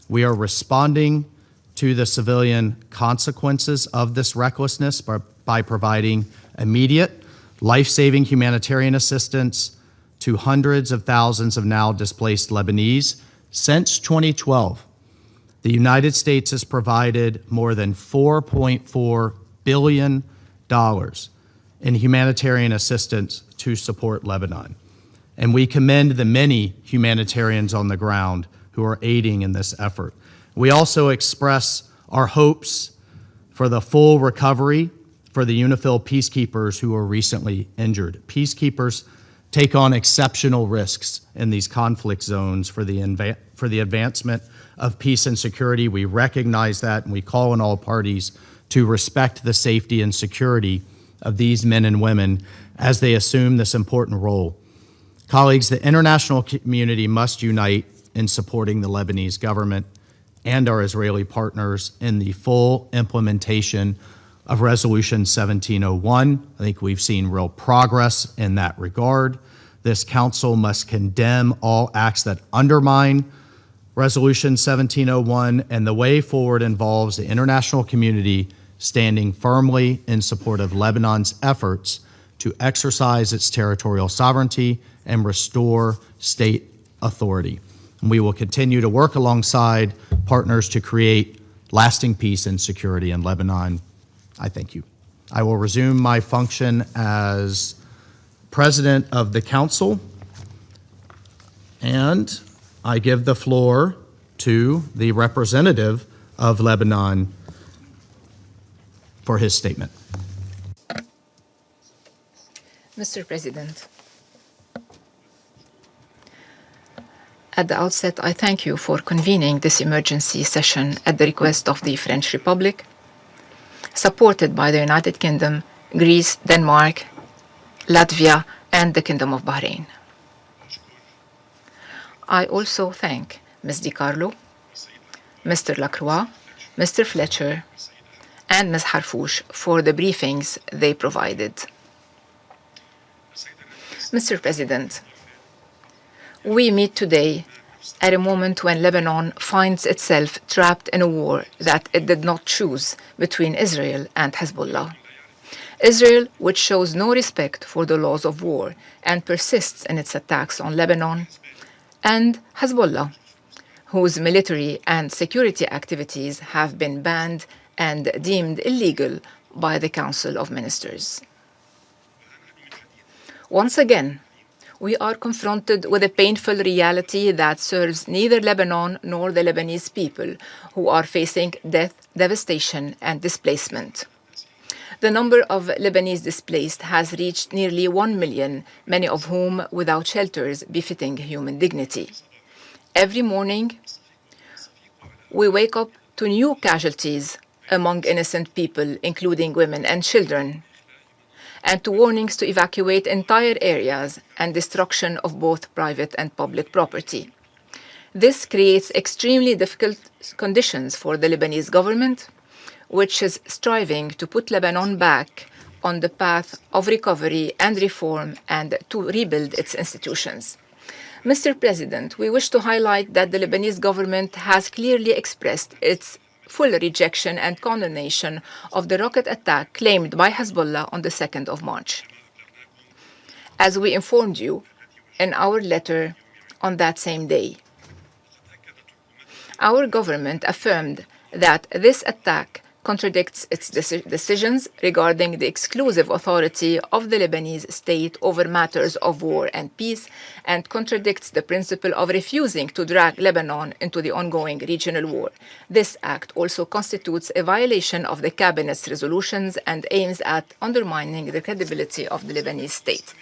We are responding to the civilian consequences of this recklessness by providing immediate, life-saving humanitarian assistance to hundreds of thousands of now displaced Lebanese. Since 2012, the United States has provided more than $4.4 billion in humanitarian assistance to support Lebanon. And we commend the many humanitarians on the ground who are aiding in this effort. We also express our hopes for the full recovery for the UNIFIL peacekeepers who were recently injured. Peacekeepers take on exceptional risks in these conflict zones for the advancement of peace and security. We recognize that, and we call on all parties to respect the safety and security of these men and women as they assume this important role. Colleagues, the international community must unite in supporting the Lebanese government and our Israeli partners in the full implementation of Resolution 1701. I think we've seen real progress in that regard. This council must condemn all acts that undermine Resolution 1701, and the way forward involves the international community standing firmly in support of Lebanon's efforts to exercise its territorial sovereignty and restore state authority. And we will continue to work alongside partners to create lasting peace and security in Lebanon. I thank you. I will resume my function as president of the council, and I give the floor to the representative of Lebanon for his statement. Mr. President, at the outset, I thank you for convening this emergency session at the request of the French Republic, supported by the United Kingdom, Greece, Denmark, Latvia, and the Kingdom of Bahrain. I also thank Ms. DiCarlo, Mr. Lacroix, Mr. Fletcher, and Ms. Harfouch for the briefings they provided. Mr. President, we meet today at a moment when Lebanon finds itself trapped in a war that it did not choose between Israel and Hezbollah. Israel, which shows no respect for the laws of war and persists in its attacks on Lebanon, and Hezbollah, whose military and security activities have been banned and deemed illegal by the Council of Ministers. Once again, we are confronted with a painful reality that serves neither Lebanon nor the Lebanese people, who are facing death, devastation, and displacement. The number of Lebanese displaced has reached nearly 1 million, many of whom without shelters befitting human dignity. Every morning, we wake up to new casualties among innocent people, including women and children, and to warnings to evacuate entire areas and destruction of both private and public property. This creates extremely difficult conditions for the Lebanese government, which is striving to put Lebanon back on the path of recovery and reform and to rebuild its institutions. Mr. President, we wish to highlight that the Lebanese government has clearly expressed its full rejection and condemnation of the rocket attack claimed by Hezbollah on the 2nd of March. As we informed you in our letter on that same day, our government affirmed that this attack contradicts its decisions regarding the exclusive authority of the Lebanese state over matters of war and peace, and contradicts the principle of refusing to drag Lebanon into the ongoing regional war. This act also constitutes a violation of the cabinet's resolutions and aims at undermining the credibility of the Lebanese state.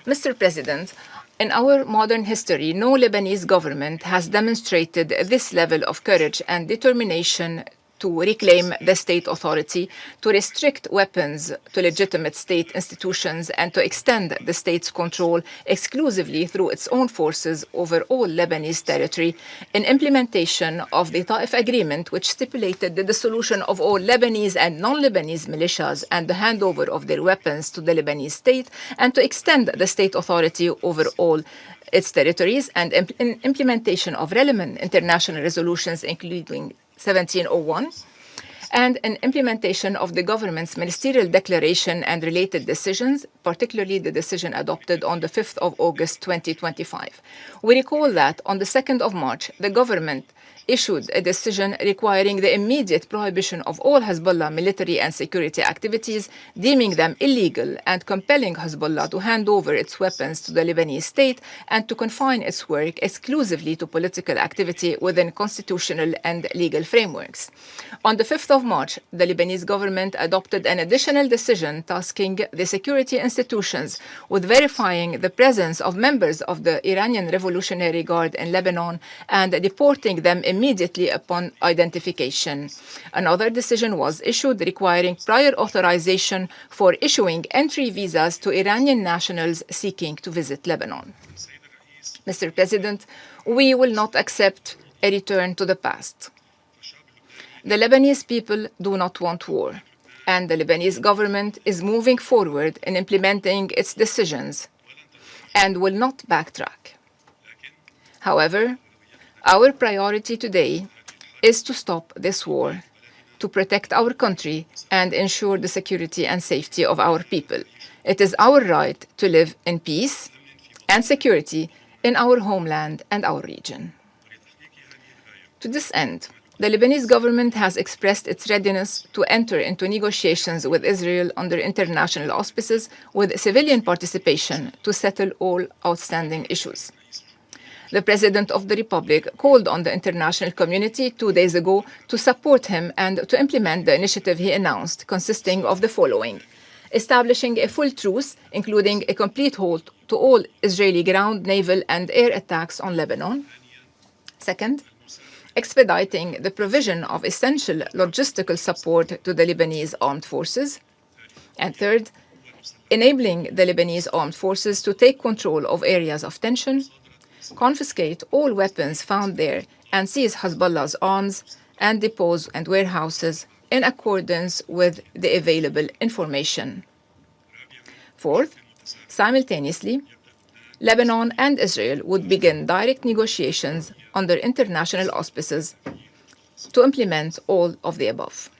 Mr. President, in our modern history, no Lebanese government has demonstrated this level of courage and determination to reclaim the state authority, to restrict weapons to legitimate state institutions, and to extend the state's control exclusively through its own forces over all Lebanese territory, in implementation of the Ta'if Agreement, which stipulated the dissolution of all Lebanese and non-Lebanese militias and the handover of their weapons to the Lebanese state, and to extend the state authority over all its territories, and in implementation of relevant international resolutions, including 1701, and an implementation of the government's ministerial declaration and related decisions, particularly the decision adopted on the 5th of August 2025. We recall that on the 2nd of March, the government issued a decision requiring the immediate prohibition of all Hezbollah military and security activities, deeming them illegal and compelling Hezbollah to hand over its weapons to the Lebanese state and to confine its work exclusively to political activity within constitutional and legal frameworks. On the 5th of March, the Lebanese government adopted an additional decision tasking the security institutions with verifying the presence of members of the Iranian Revolutionary Guard in Lebanon and deporting them immediately upon identification. Another decision was issued requiring prior authorization for issuing entry visas to Iranian nationals seeking to visit Lebanon. Mr. President, we will not accept a return to the past. The Lebanese people do not want war, and the Lebanese government is moving forward in implementing its decisions and will not backtrack. However, our priority today is to stop this war, to protect our country and ensure the security and safety of our people. It is our right to live in peace and security in our homeland and our region. To this end, the Lebanese government has expressed its readiness to enter into negotiations with Israel under international auspices with civilian participation to settle all outstanding issues. The President of the Republic called on the international community 2 days ago to support him and to implement the initiative he announced, consisting of the following: establishing a full truce, including a complete halt to all Israeli ground, naval, and air attacks on Lebanon. Second, expediting the provision of essential logistical support to the Lebanese armed forces. And third, enabling the Lebanese armed forces to take control of areas of tension, confiscate all weapons found there, and seize Hezbollah's arms and depots and warehouses in accordance with the available information. Fourth, simultaneously, Lebanon and Israel would begin direct negotiations under international auspices to implement all of the above.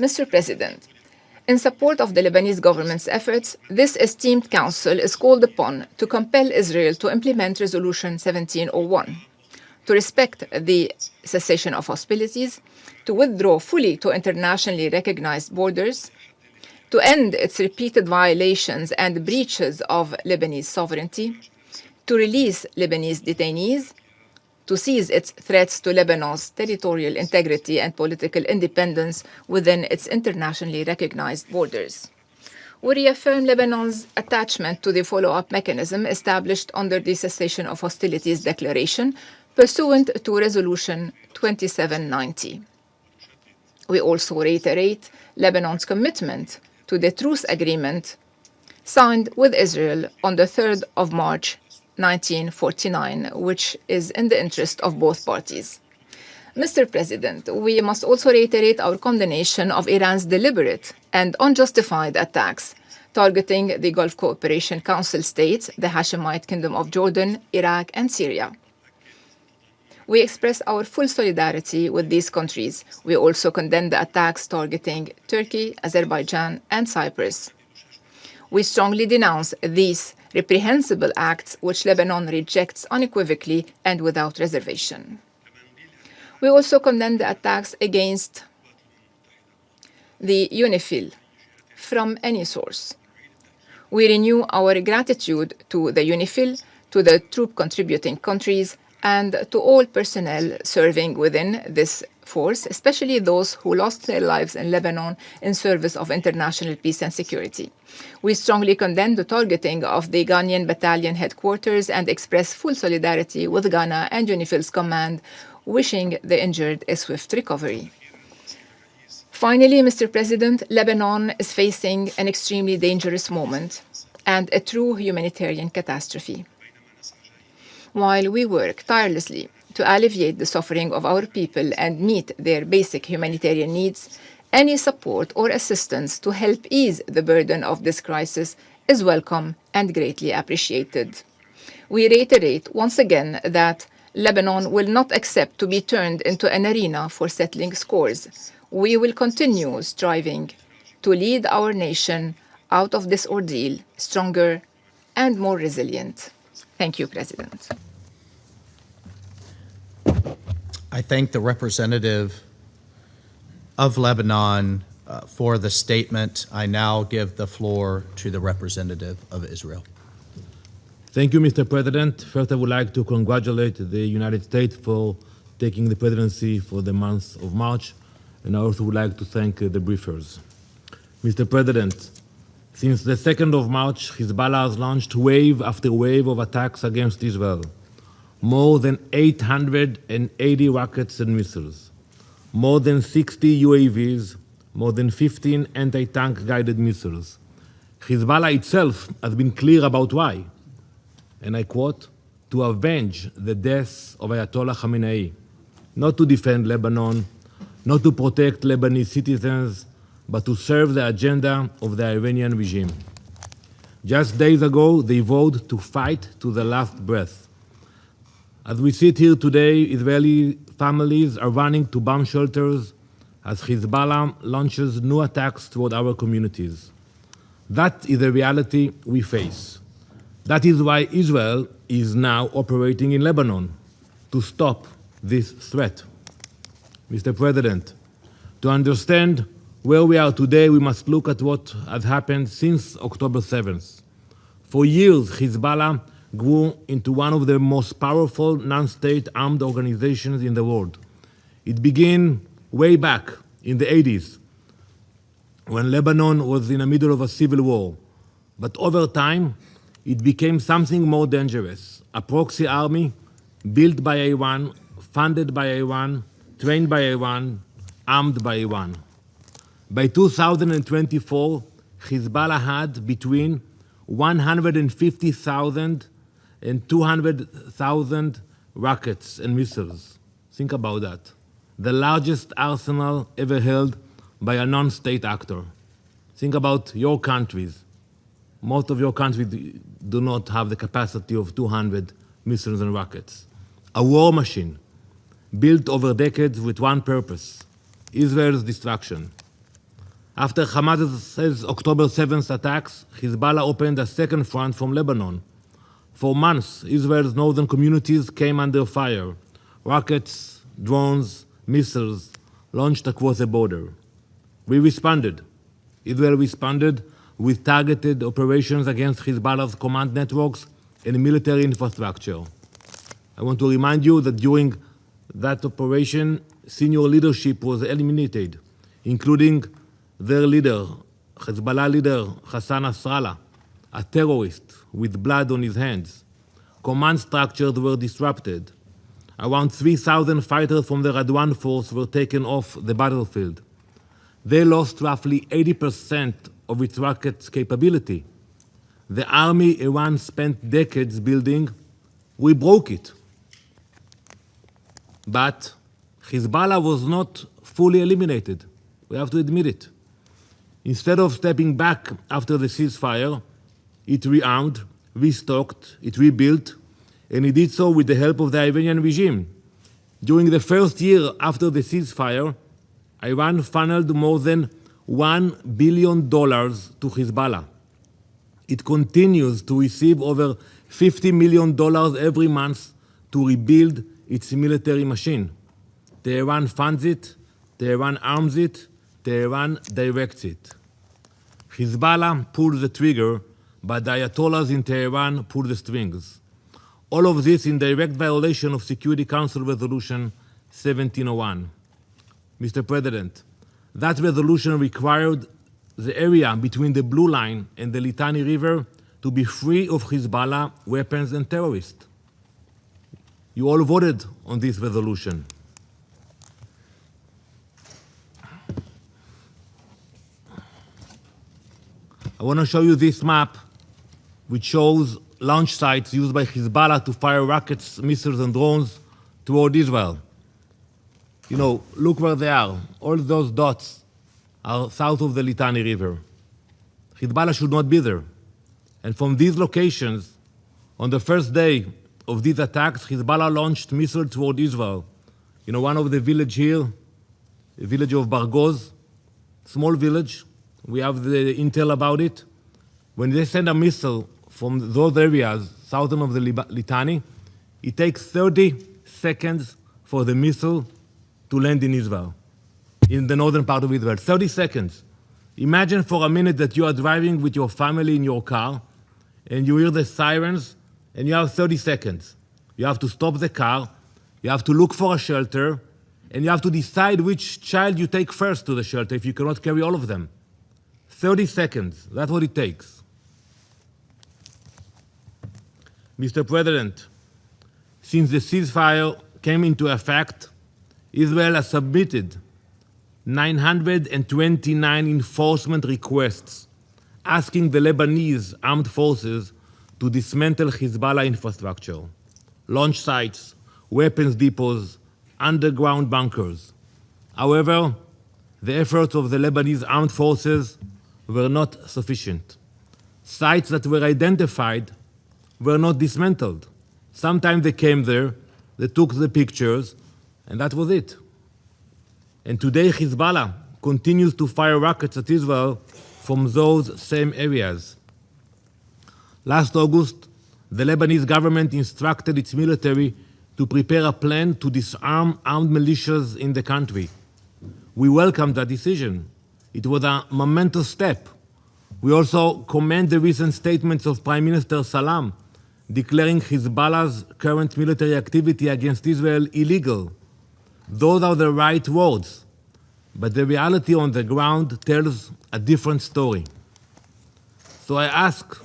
Mr. President, In support of the Lebanese government's efforts, this esteemed council is called upon to compel Israel to implement Resolution 1701, to respect the cessation of hostilities, to withdraw fully to internationally recognized borders, to end its repeated violations and breaches of Lebanese sovereignty, to release Lebanese detainees, to cease its threats to Lebanon's territorial integrity and political independence within its internationally recognized borders. We reaffirm Lebanon's attachment to the follow-up mechanism established under the Cessation of Hostilities Declaration pursuant to Resolution 2790. We also reiterate Lebanon's commitment to the truce agreement signed with Israel on the 3rd of March 1949, which is in the interest of both parties. Mr. President, we must also reiterate our condemnation of Iran's deliberate and unjustified attacks targeting the Gulf Cooperation Council states, the Hashemite Kingdom of Jordan, Iraq, and Syria. We express our full solidarity with these countries. We also condemn the attacks targeting Turkey, Azerbaijan, and Cyprus. We strongly denounce these reprehensible acts which Lebanon rejects unequivocally and without reservation. We also condemn the attacks against the UNIFIL from any source. We renew our gratitude to the UNIFIL, to the troop contributing countries, and to all personnel serving within this force, especially those who lost their lives in Lebanon in service of international peace and security. We strongly condemn the targeting of the Ghanaian battalion headquarters and express full solidarity with Ghana and UNIFIL's command, wishing the injured a swift recovery. Finally, Mr. President, Lebanon is facing an extremely dangerous moment and a true humanitarian catastrophe. While we work tirelessly to alleviate the suffering of our people and meet their basic humanitarian needs, any support or assistance to help ease the burden of this crisis is welcome and greatly appreciated. We reiterate once again that Lebanon will not accept to be turned into an arena for settling scores. We will continue striving to lead our nation out of this ordeal stronger and more resilient. Thank you, President. I thank the representative of Lebanon for the statement. I now give the floor to the representative of Israel. Thank you, Mr. President. First, I would like to congratulate the United States for taking the presidency for the month of March, and I also would like to thank the briefers. Mr. President, since the 2nd of March, Hezbollah has launched wave after wave of attacks against Israel. More than 880 rockets and missiles, more than 60 UAVs, more than 15 anti-tank guided missiles. Hezbollah itself has been clear about why, and I quote, to avenge the death of Ayatollah Khamenei, not to defend Lebanon, not to protect Lebanese citizens, but to serve the agenda of the Iranian regime. Just days ago, they vowed to fight to the last breath. As we sit here today, Israeli families are running to bomb shelters as Hezbollah launches new attacks toward our communities. That is the reality we face. That is why Israel is now operating in Lebanon, to stop this threat. Mr. President, to understand where we are today, we must look at what has happened since October 7th. For years, Hezbollah grew into one of the most powerful non-state armed organizations in the world. It began way back in the 80s, when Lebanon was in the middle of a civil war. But over time, it became something more dangerous, a proxy army built by Iran, funded by Iran, trained by Iran, armed by Iran. By 2024, Hezbollah had between 150,000 and 200,000 rockets and missiles. Think about that. The largest arsenal ever held by a non-state actor. Think about your countries. Most of your countries do not have the capacity of 200 missiles and rockets. A war machine built over decades with one purpose: Israel's destruction. After Hamas's October 7th attacks, Hezbollah opened a second front from Lebanon. For months, Israel's northern communities came under fire. Rockets, drones, missiles launched across the border. We responded. Israel responded with targeted operations against Hezbollah's command networks and military infrastructure. I want to remind you that during that operation, senior leadership was eliminated, including their leader, Hezbollah leader Hassan Nasrallah, a terrorist with blood on his hands. Command structures were disrupted. Around 3,000 fighters from the Radwan force were taken off the battlefield. They lost roughly 80% of its rockets' capability. The army Iran spent decades building, we broke it. But Hezbollah was not fully eliminated. We have to admit it. Instead of stepping back after the ceasefire, it rearmed, restocked, it rebuilt, and it did so with the help of the Iranian regime. During the first year after the ceasefire, Iran funneled more than $1 billion to Hezbollah. It continues to receive over $50 million every month to rebuild its military machine. Tehran funds it, Tehran arms it, Tehran directs it. Hezbollah pulls the trigger, but the Ayatollahs in Tehran pull the strings. All of this in direct violation of Security Council Resolution 1701. Mr. President, that resolution required the area between the Blue Line and the Litani River to be free of Hezbollah weapons and terrorists. You all voted on this resolution. I want to show you this map, which shows launch sites used by Hezbollah to fire rockets, missiles, and drones toward Israel. You know, look where they are. All those dots are south of the Litani River. Hezbollah should not be there. And from these locations, on the first day of these attacks, Hezbollah launched missiles toward Israel. You know, one of the village here, the village of Bargoz, small village. We have the intel about it. When they send a missile from those areas, southern of the Litani, it takes 30 seconds for the missile to land in Israel, in the northern part of Israel. 30 seconds. Imagine for a minute that you are driving with your family in your car, and you hear the sirens, and you have 30 seconds. You have to stop the car, you have to look for a shelter, and you have to decide which child you take first to the shelter if you cannot carry all of them. 30 seconds, that's what it takes. Mr. President, since the ceasefire came into effect, Israel has submitted 929 enforcement requests asking the Lebanese armed forces to dismantle Hezbollah infrastructure, launch sites, weapons depots, underground bunkers. However, the efforts of the Lebanese armed forces were not sufficient. Sites that were identified were not dismantled. Sometimes they came there, they took the pictures, and that was it. And today Hezbollah continues to fire rockets at Israel from those same areas. Last August, the Lebanese government instructed its military to prepare a plan to disarm armed militias in the country. We welcomed that decision. It was a momentous step. We also commend the recent statements of Prime Minister Salam declaring Hezbollah's current military activity against Israel illegal. Those are the right words, but the reality on the ground tells a different story. So I ask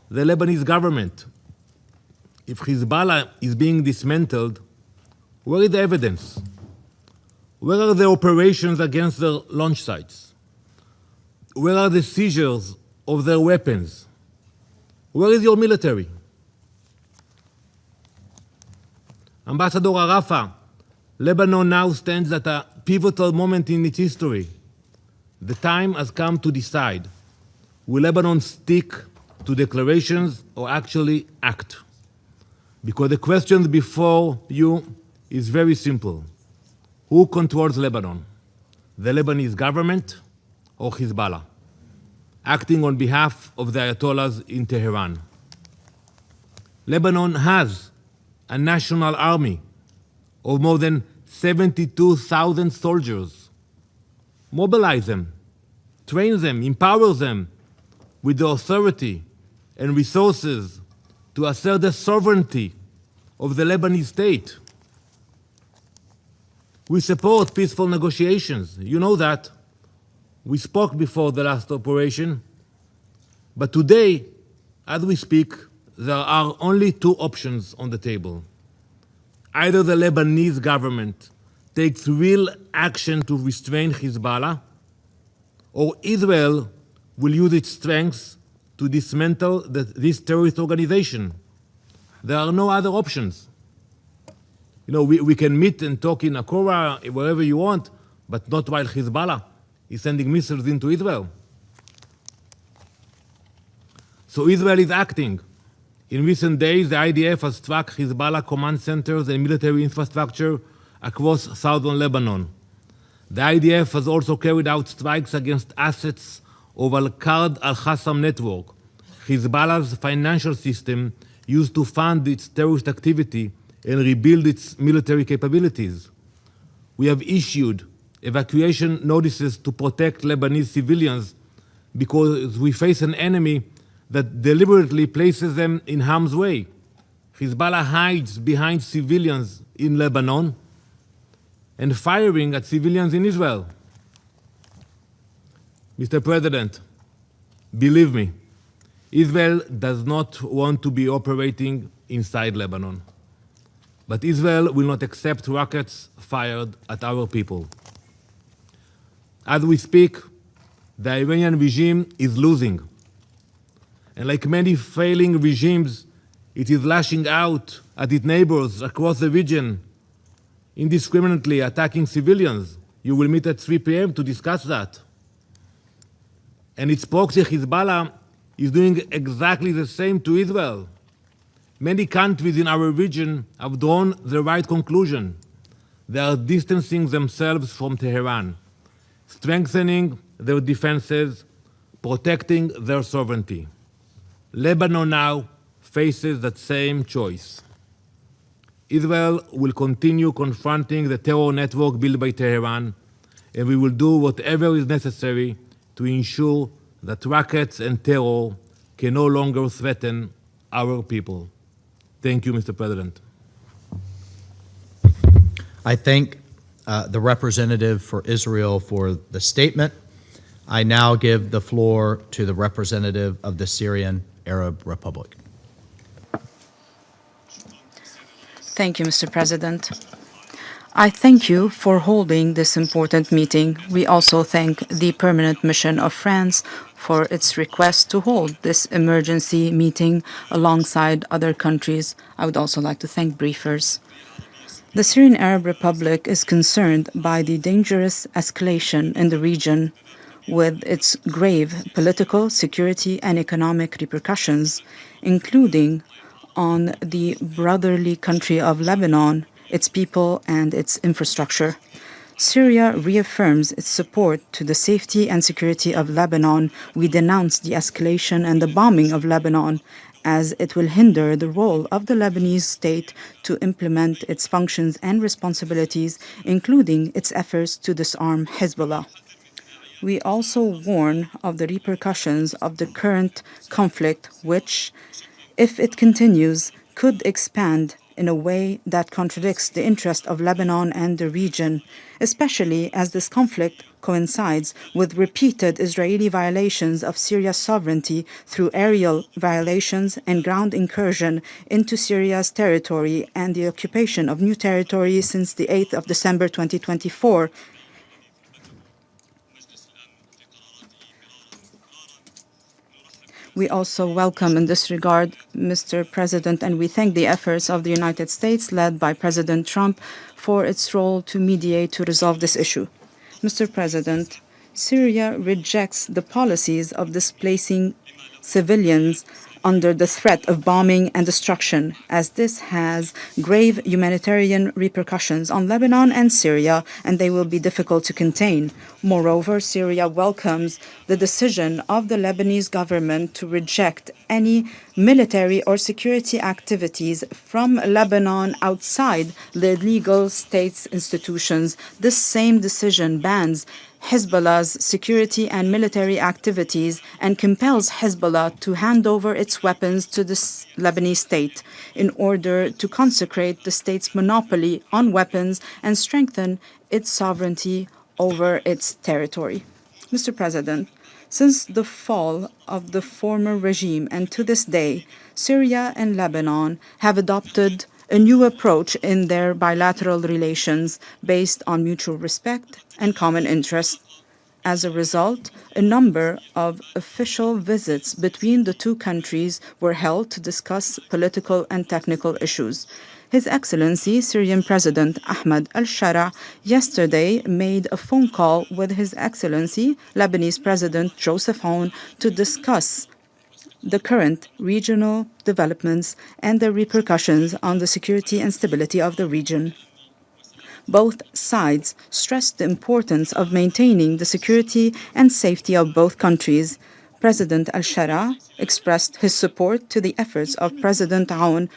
the Lebanese government, if Hezbollah is being dismantled, where is the evidence? Where are the operations against the launch sites? Where are the seizures of their weapons? Where is your military? Ambassador Arafa, Lebanon now stands at a pivotal moment in its history. The time has come to decide. Will Lebanon stick to declarations or actually act? Because the question before you is very simple. Who controls Lebanon? The Lebanese government or Hezbollah, acting on behalf of the Ayatollahs in Tehran. Lebanon has a national army of more than 72,000 soldiers. Mobilize them, train them, empower them with the authority and resources to assert the sovereignty of the Lebanese state. We support peaceful negotiations. You know that. We spoke before the last operation. But today, as we speak, there are only two options on the table. Either the Lebanese government takes real action to restrain Hezbollah, or Israel will use its strength to dismantle this terrorist organization. There are no other options. You know, we can meet and talk in Akora, wherever you want, but not while Hezbollah is sending missiles into Israel. So Israel is acting. In recent days, the IDF has struck Hezbollah command centers and military infrastructure across southern Lebanon. The IDF has also carried out strikes against assets of Al-Qard al-Qassam network, Hezbollah's financial system used to fund its terrorist activity and rebuild its military capabilities. We have issued evacuation notices to protect Lebanese civilians because we face an enemy that deliberately places them in harm's way. Hezbollah hides behind civilians in Lebanon and firing at civilians in Israel. Mr. President, believe me, Israel does not want to be operating inside Lebanon. But Israel will not accept rockets fired at our people. As we speak, the Iranian regime is losing. And like many failing regimes, it is lashing out at its neighbors across the region, indiscriminately attacking civilians. You will meet at 3 p.m. to discuss that. And its proxy, Hezbollah, is doing exactly the same to Israel. Many countries in our region have drawn the right conclusion. They are distancing themselves from Tehran, strengthening their defenses, protecting their sovereignty. Lebanon now faces that same choice. Israel will continue confronting the terror network built by Tehran, and we will do whatever is necessary to ensure that rockets and terror can no longer threaten our people. Thank you, Mr. President. I thank the representative for Israel for the statement. I now give the floor to the representative of the Syrian Arab Republic. Thank you, Mr. President. I thank you for holding this important meeting. We also thank the Permanent Mission of France for its request to hold this emergency meeting alongside other countries. I would also like to thank briefers. The Syrian Arab Republic is concerned by the dangerous escalation in the region with its grave political, security, and economic repercussions, including on the brotherly country of Lebanon, its people, and its infrastructure. Syria reaffirms its support to the safety and security of Lebanon. We denounce the escalation and the bombing of Lebanon, as it will hinder the role of the Lebanese state to implement its functions and responsibilities, including its efforts to disarm Hezbollah. We also warn of the repercussions of the current conflict, which, if it continues, could expand in a way that contradicts the interest of Lebanon and the region, especially as this conflict coincides with repeated Israeli violations of Syria's sovereignty through aerial violations and ground incursion into Syria's territory and the occupation of new territory since the 8th of December 2024. We also welcome in this regard, Mr. President, and we thank the efforts of the United States, led by President Trump, for its role to mediate to resolve this issue. Mr. President, Syria rejects the policies of displacing civilians under the threat of bombing and destruction, as this has grave humanitarian repercussions on Lebanon and Syria, and they will be difficult to contain. Moreover, Syria welcomes the decision of the Lebanese government to reject any military or security activities from Lebanon outside the legal state's institutions. This same decision bans Hezbollah's security and military activities and compels Hezbollah to hand over its weapons to the Lebanese state in order to consecrate the state's monopoly on weapons and strengthen its sovereignty over its territory. Mr. President, since the fall of the former regime and to this day, Syria and Lebanon have adopted a new approach in their bilateral relations based on mutual respect and common interest. As a result, a number of official visits between the two countries were held to discuss political and technical issues. His Excellency, Syrian President Ahmed al-Shara, yesterday made a phone call with His Excellency, Lebanese President Joseph Aoun, to discuss the current regional developments and their repercussions on the security and stability of the region. Both sides stressed the importance of maintaining the security and safety of both countries. President al-Shara expressed his support to the efforts of President Aoun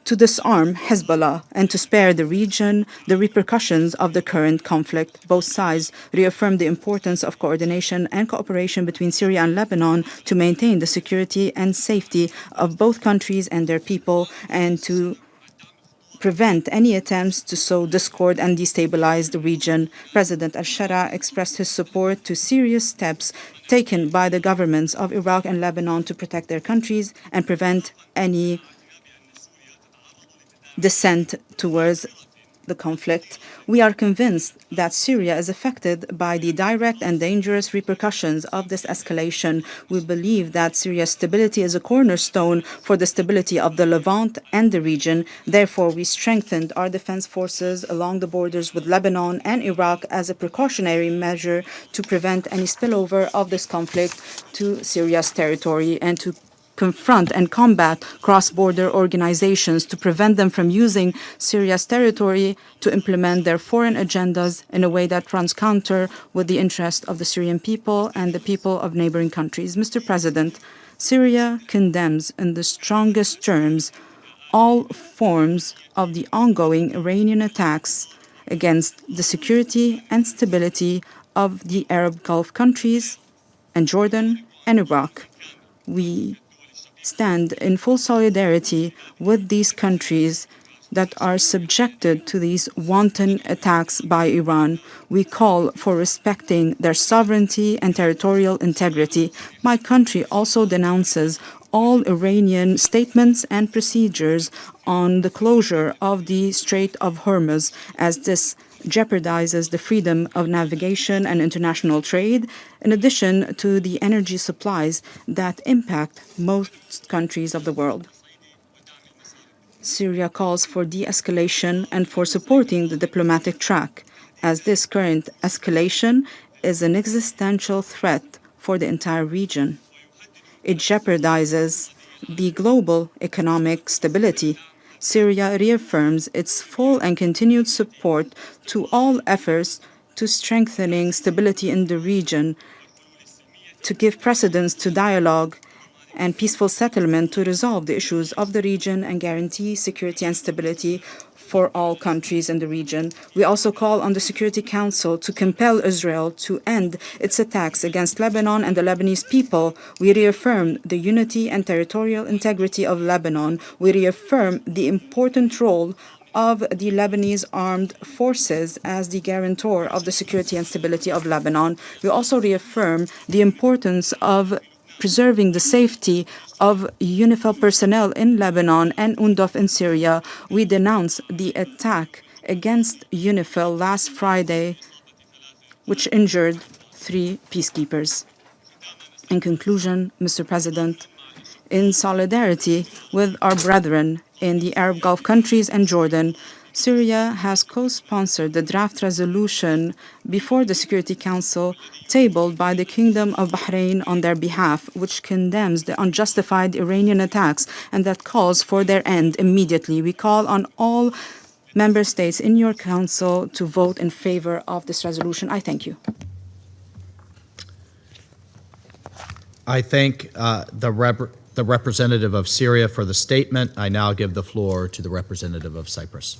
to disarm Hezbollah and to spare the region the repercussions of the current conflict. Both sides reaffirmed the importance of coordination and cooperation between Syria and Lebanon to maintain the security and safety of both countries and their people, and to prevent any attempts to sow discord and destabilize the region. President al-Shara expressed his support to serious steps taken by the governments of Iraq and Lebanon to protect their countries and prevent any descent towards the conflict. We are convinced that Syria is affected by the direct and dangerous repercussions of this escalation. We believe that Syria's stability is a cornerstone for the stability of the Levant and the region. Therefore, we strengthened our defense forces along the borders with Lebanon and Iraq as a precautionary measure to prevent any spillover of this conflict to Syria's territory and to confront and combat cross-border organizations to prevent them from using Syria's territory to implement their foreign agendas in a way that runs counter with the interest of the Syrian people and the people of neighboring countries. Mr. President, Syria condemns in the strongest terms all forms of the ongoing Iranian attacks against the security and stability of the Arab Gulf countries and Jordan and Iraq. We stand in full solidarity with these countries that are subjected to these wanton attacks by Iran. We call for respecting their sovereignty and territorial integrity. My country also denounces all Iranian statements and procedures on the closure of the Strait of Hormuz, as this jeopardizes the freedom of navigation and international trade, in addition to the energy supplies that impact most countries of the world. Syria calls for de-escalation and for supporting the diplomatic track, as this current escalation is an existential threat for the entire region. It jeopardizes the global economic stability. Syria reaffirms its full and continued support to all efforts to strengthening stability in the region, to give precedence to dialogue and peaceful settlement to resolve the issues of the region and guarantee security and stability for all countries in the region. We also call on the Security Council to compel Israel to end its attacks against Lebanon and the Lebanese people. We reaffirm the unity and territorial integrity of Lebanon. We reaffirm the important role of the Lebanese armed forces as the guarantor of the security and stability of Lebanon. We also reaffirm the importance of preserving the safety of UNIFIL personnel in Lebanon and UNDOF in Syria. We denounce the attack against UNIFIL last Friday, which injured 3 peacekeepers. In conclusion, Mr. President, in solidarity with our brethren in the Arab Gulf countries and Jordan, Syria has co-sponsored the draft resolution before the Security Council tabled by the Kingdom of Bahrain on their behalf, which condemns the unjustified Iranian attacks and that calls for their end immediately. We call on all member states in your council to vote in favor of this resolution. I thank you. I thank the representative of Syria for the statement. I now give the floor to the representative of Cyprus.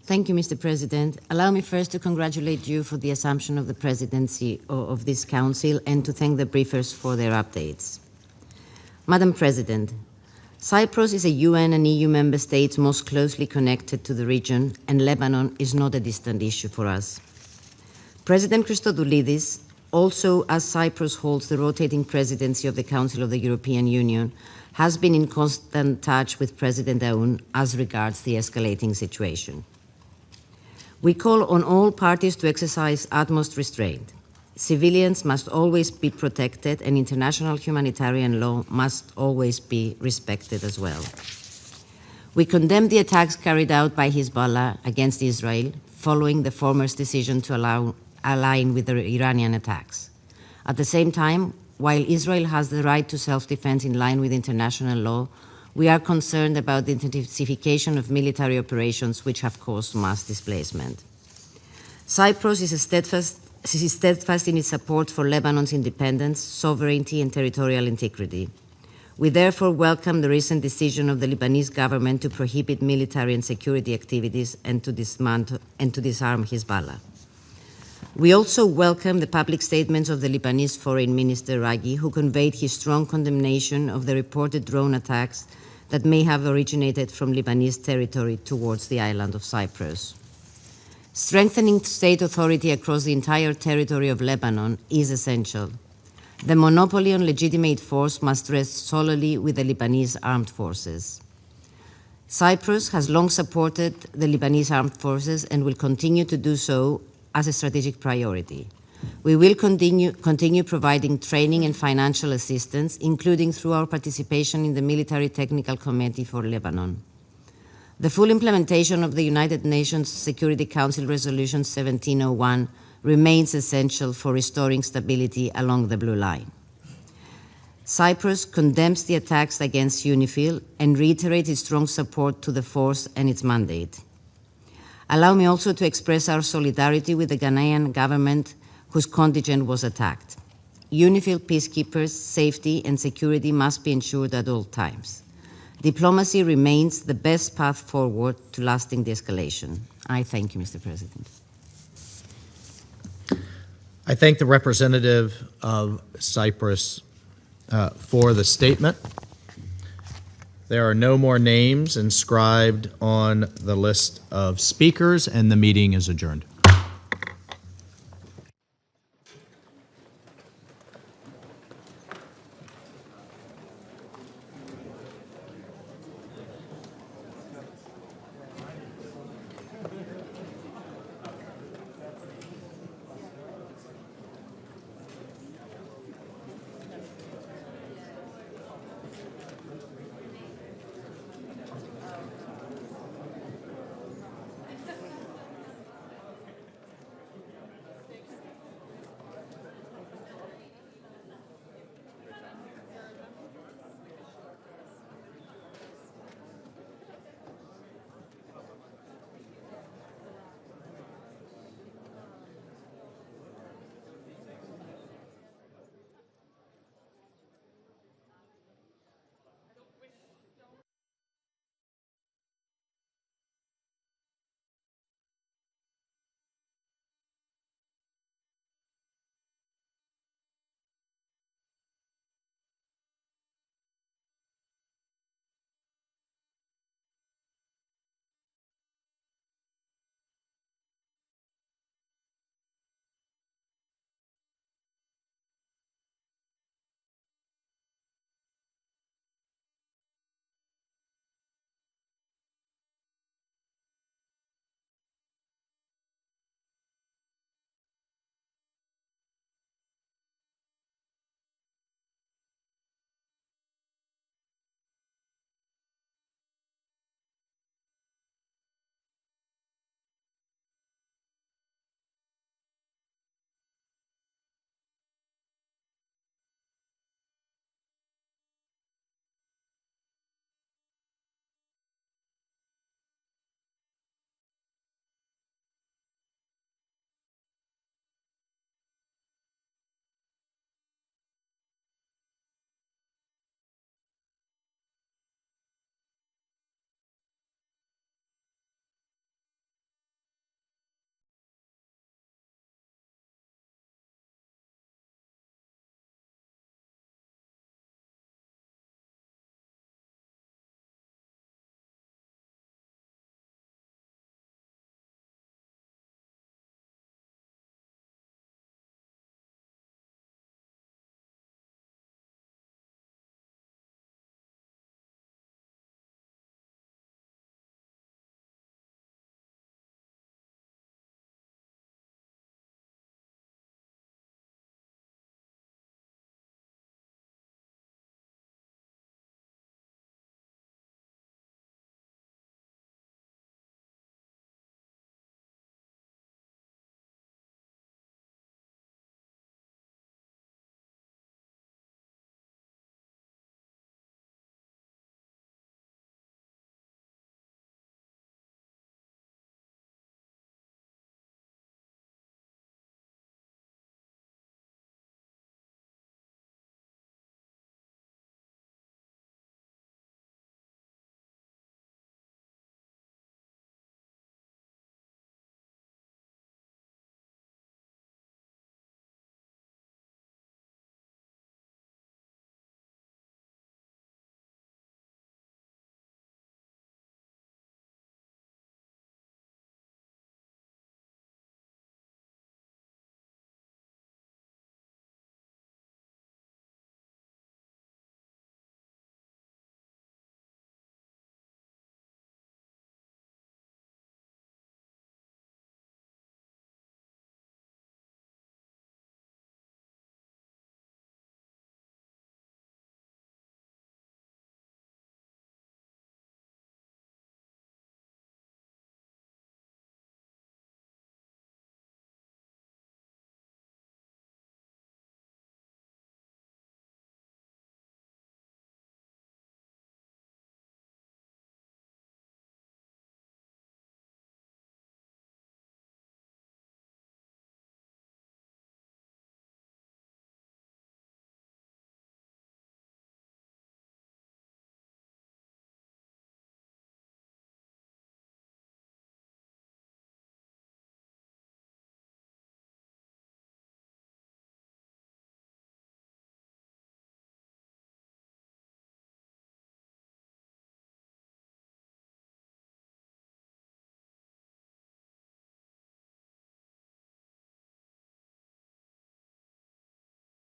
Thank you, Mr. President. Allow me first to congratulate you for the assumption of the presidency of this council and to thank the briefers for their updates. Madam President, Cyprus is a UN and EU member state most closely connected to the region, and Lebanon is not a distant issue for us. President Christodoulidis, also as Cyprus holds the rotating presidency of the Council of the European Union, has been in constant touch with President Aoun as regards the escalating situation. We call on all parties to exercise utmost restraint. Civilians must always be protected, and international humanitarian law must always be respected as well. We condemn the attacks carried out by Hezbollah against Israel following the former's decision to align with the Iranian attacks. At the same time, while Israel has the right to self-defense in line with international law, we are concerned about the intensification of military operations which have caused mass displacement. Cyprus is steadfast in its support for Lebanon's independence, sovereignty, and territorial integrity. We therefore welcome the recent decision of the Lebanese government to prohibit military and security activities and to disarm Hezbollah. We also welcome the public statements of the Lebanese Foreign Minister Raghi, who conveyed his strong condemnation of the reported drone attacks that may have originated from Lebanese territory towards the island of Cyprus. Strengthening state authority across the entire territory of Lebanon is essential. The monopoly on legitimate force must rest solely with the Lebanese armed forces. Cyprus has long supported the Lebanese armed forces and will continue to do so as a strategic priority. We will continue providing training and financial assistance, including through our participation in the Military Technical Committee for Lebanon. The full implementation of the United Nations Security Council Resolution 1701 remains essential for restoring stability along the Blue Line. Cyprus condemns the attacks against UNIFIL and reiterates its strong support to the force and its mandate. Allow me also to express our solidarity with the Ghanaian government whose contingent was attacked. UNIFIL peacekeepers' safety and security must be ensured at all times. Diplomacy remains the best path forward to lasting de-escalation. I thank you, Mr. President. I thank the representative of Cyprus for the statement. There are no more names inscribed on the list of speakers, and the meeting is adjourned.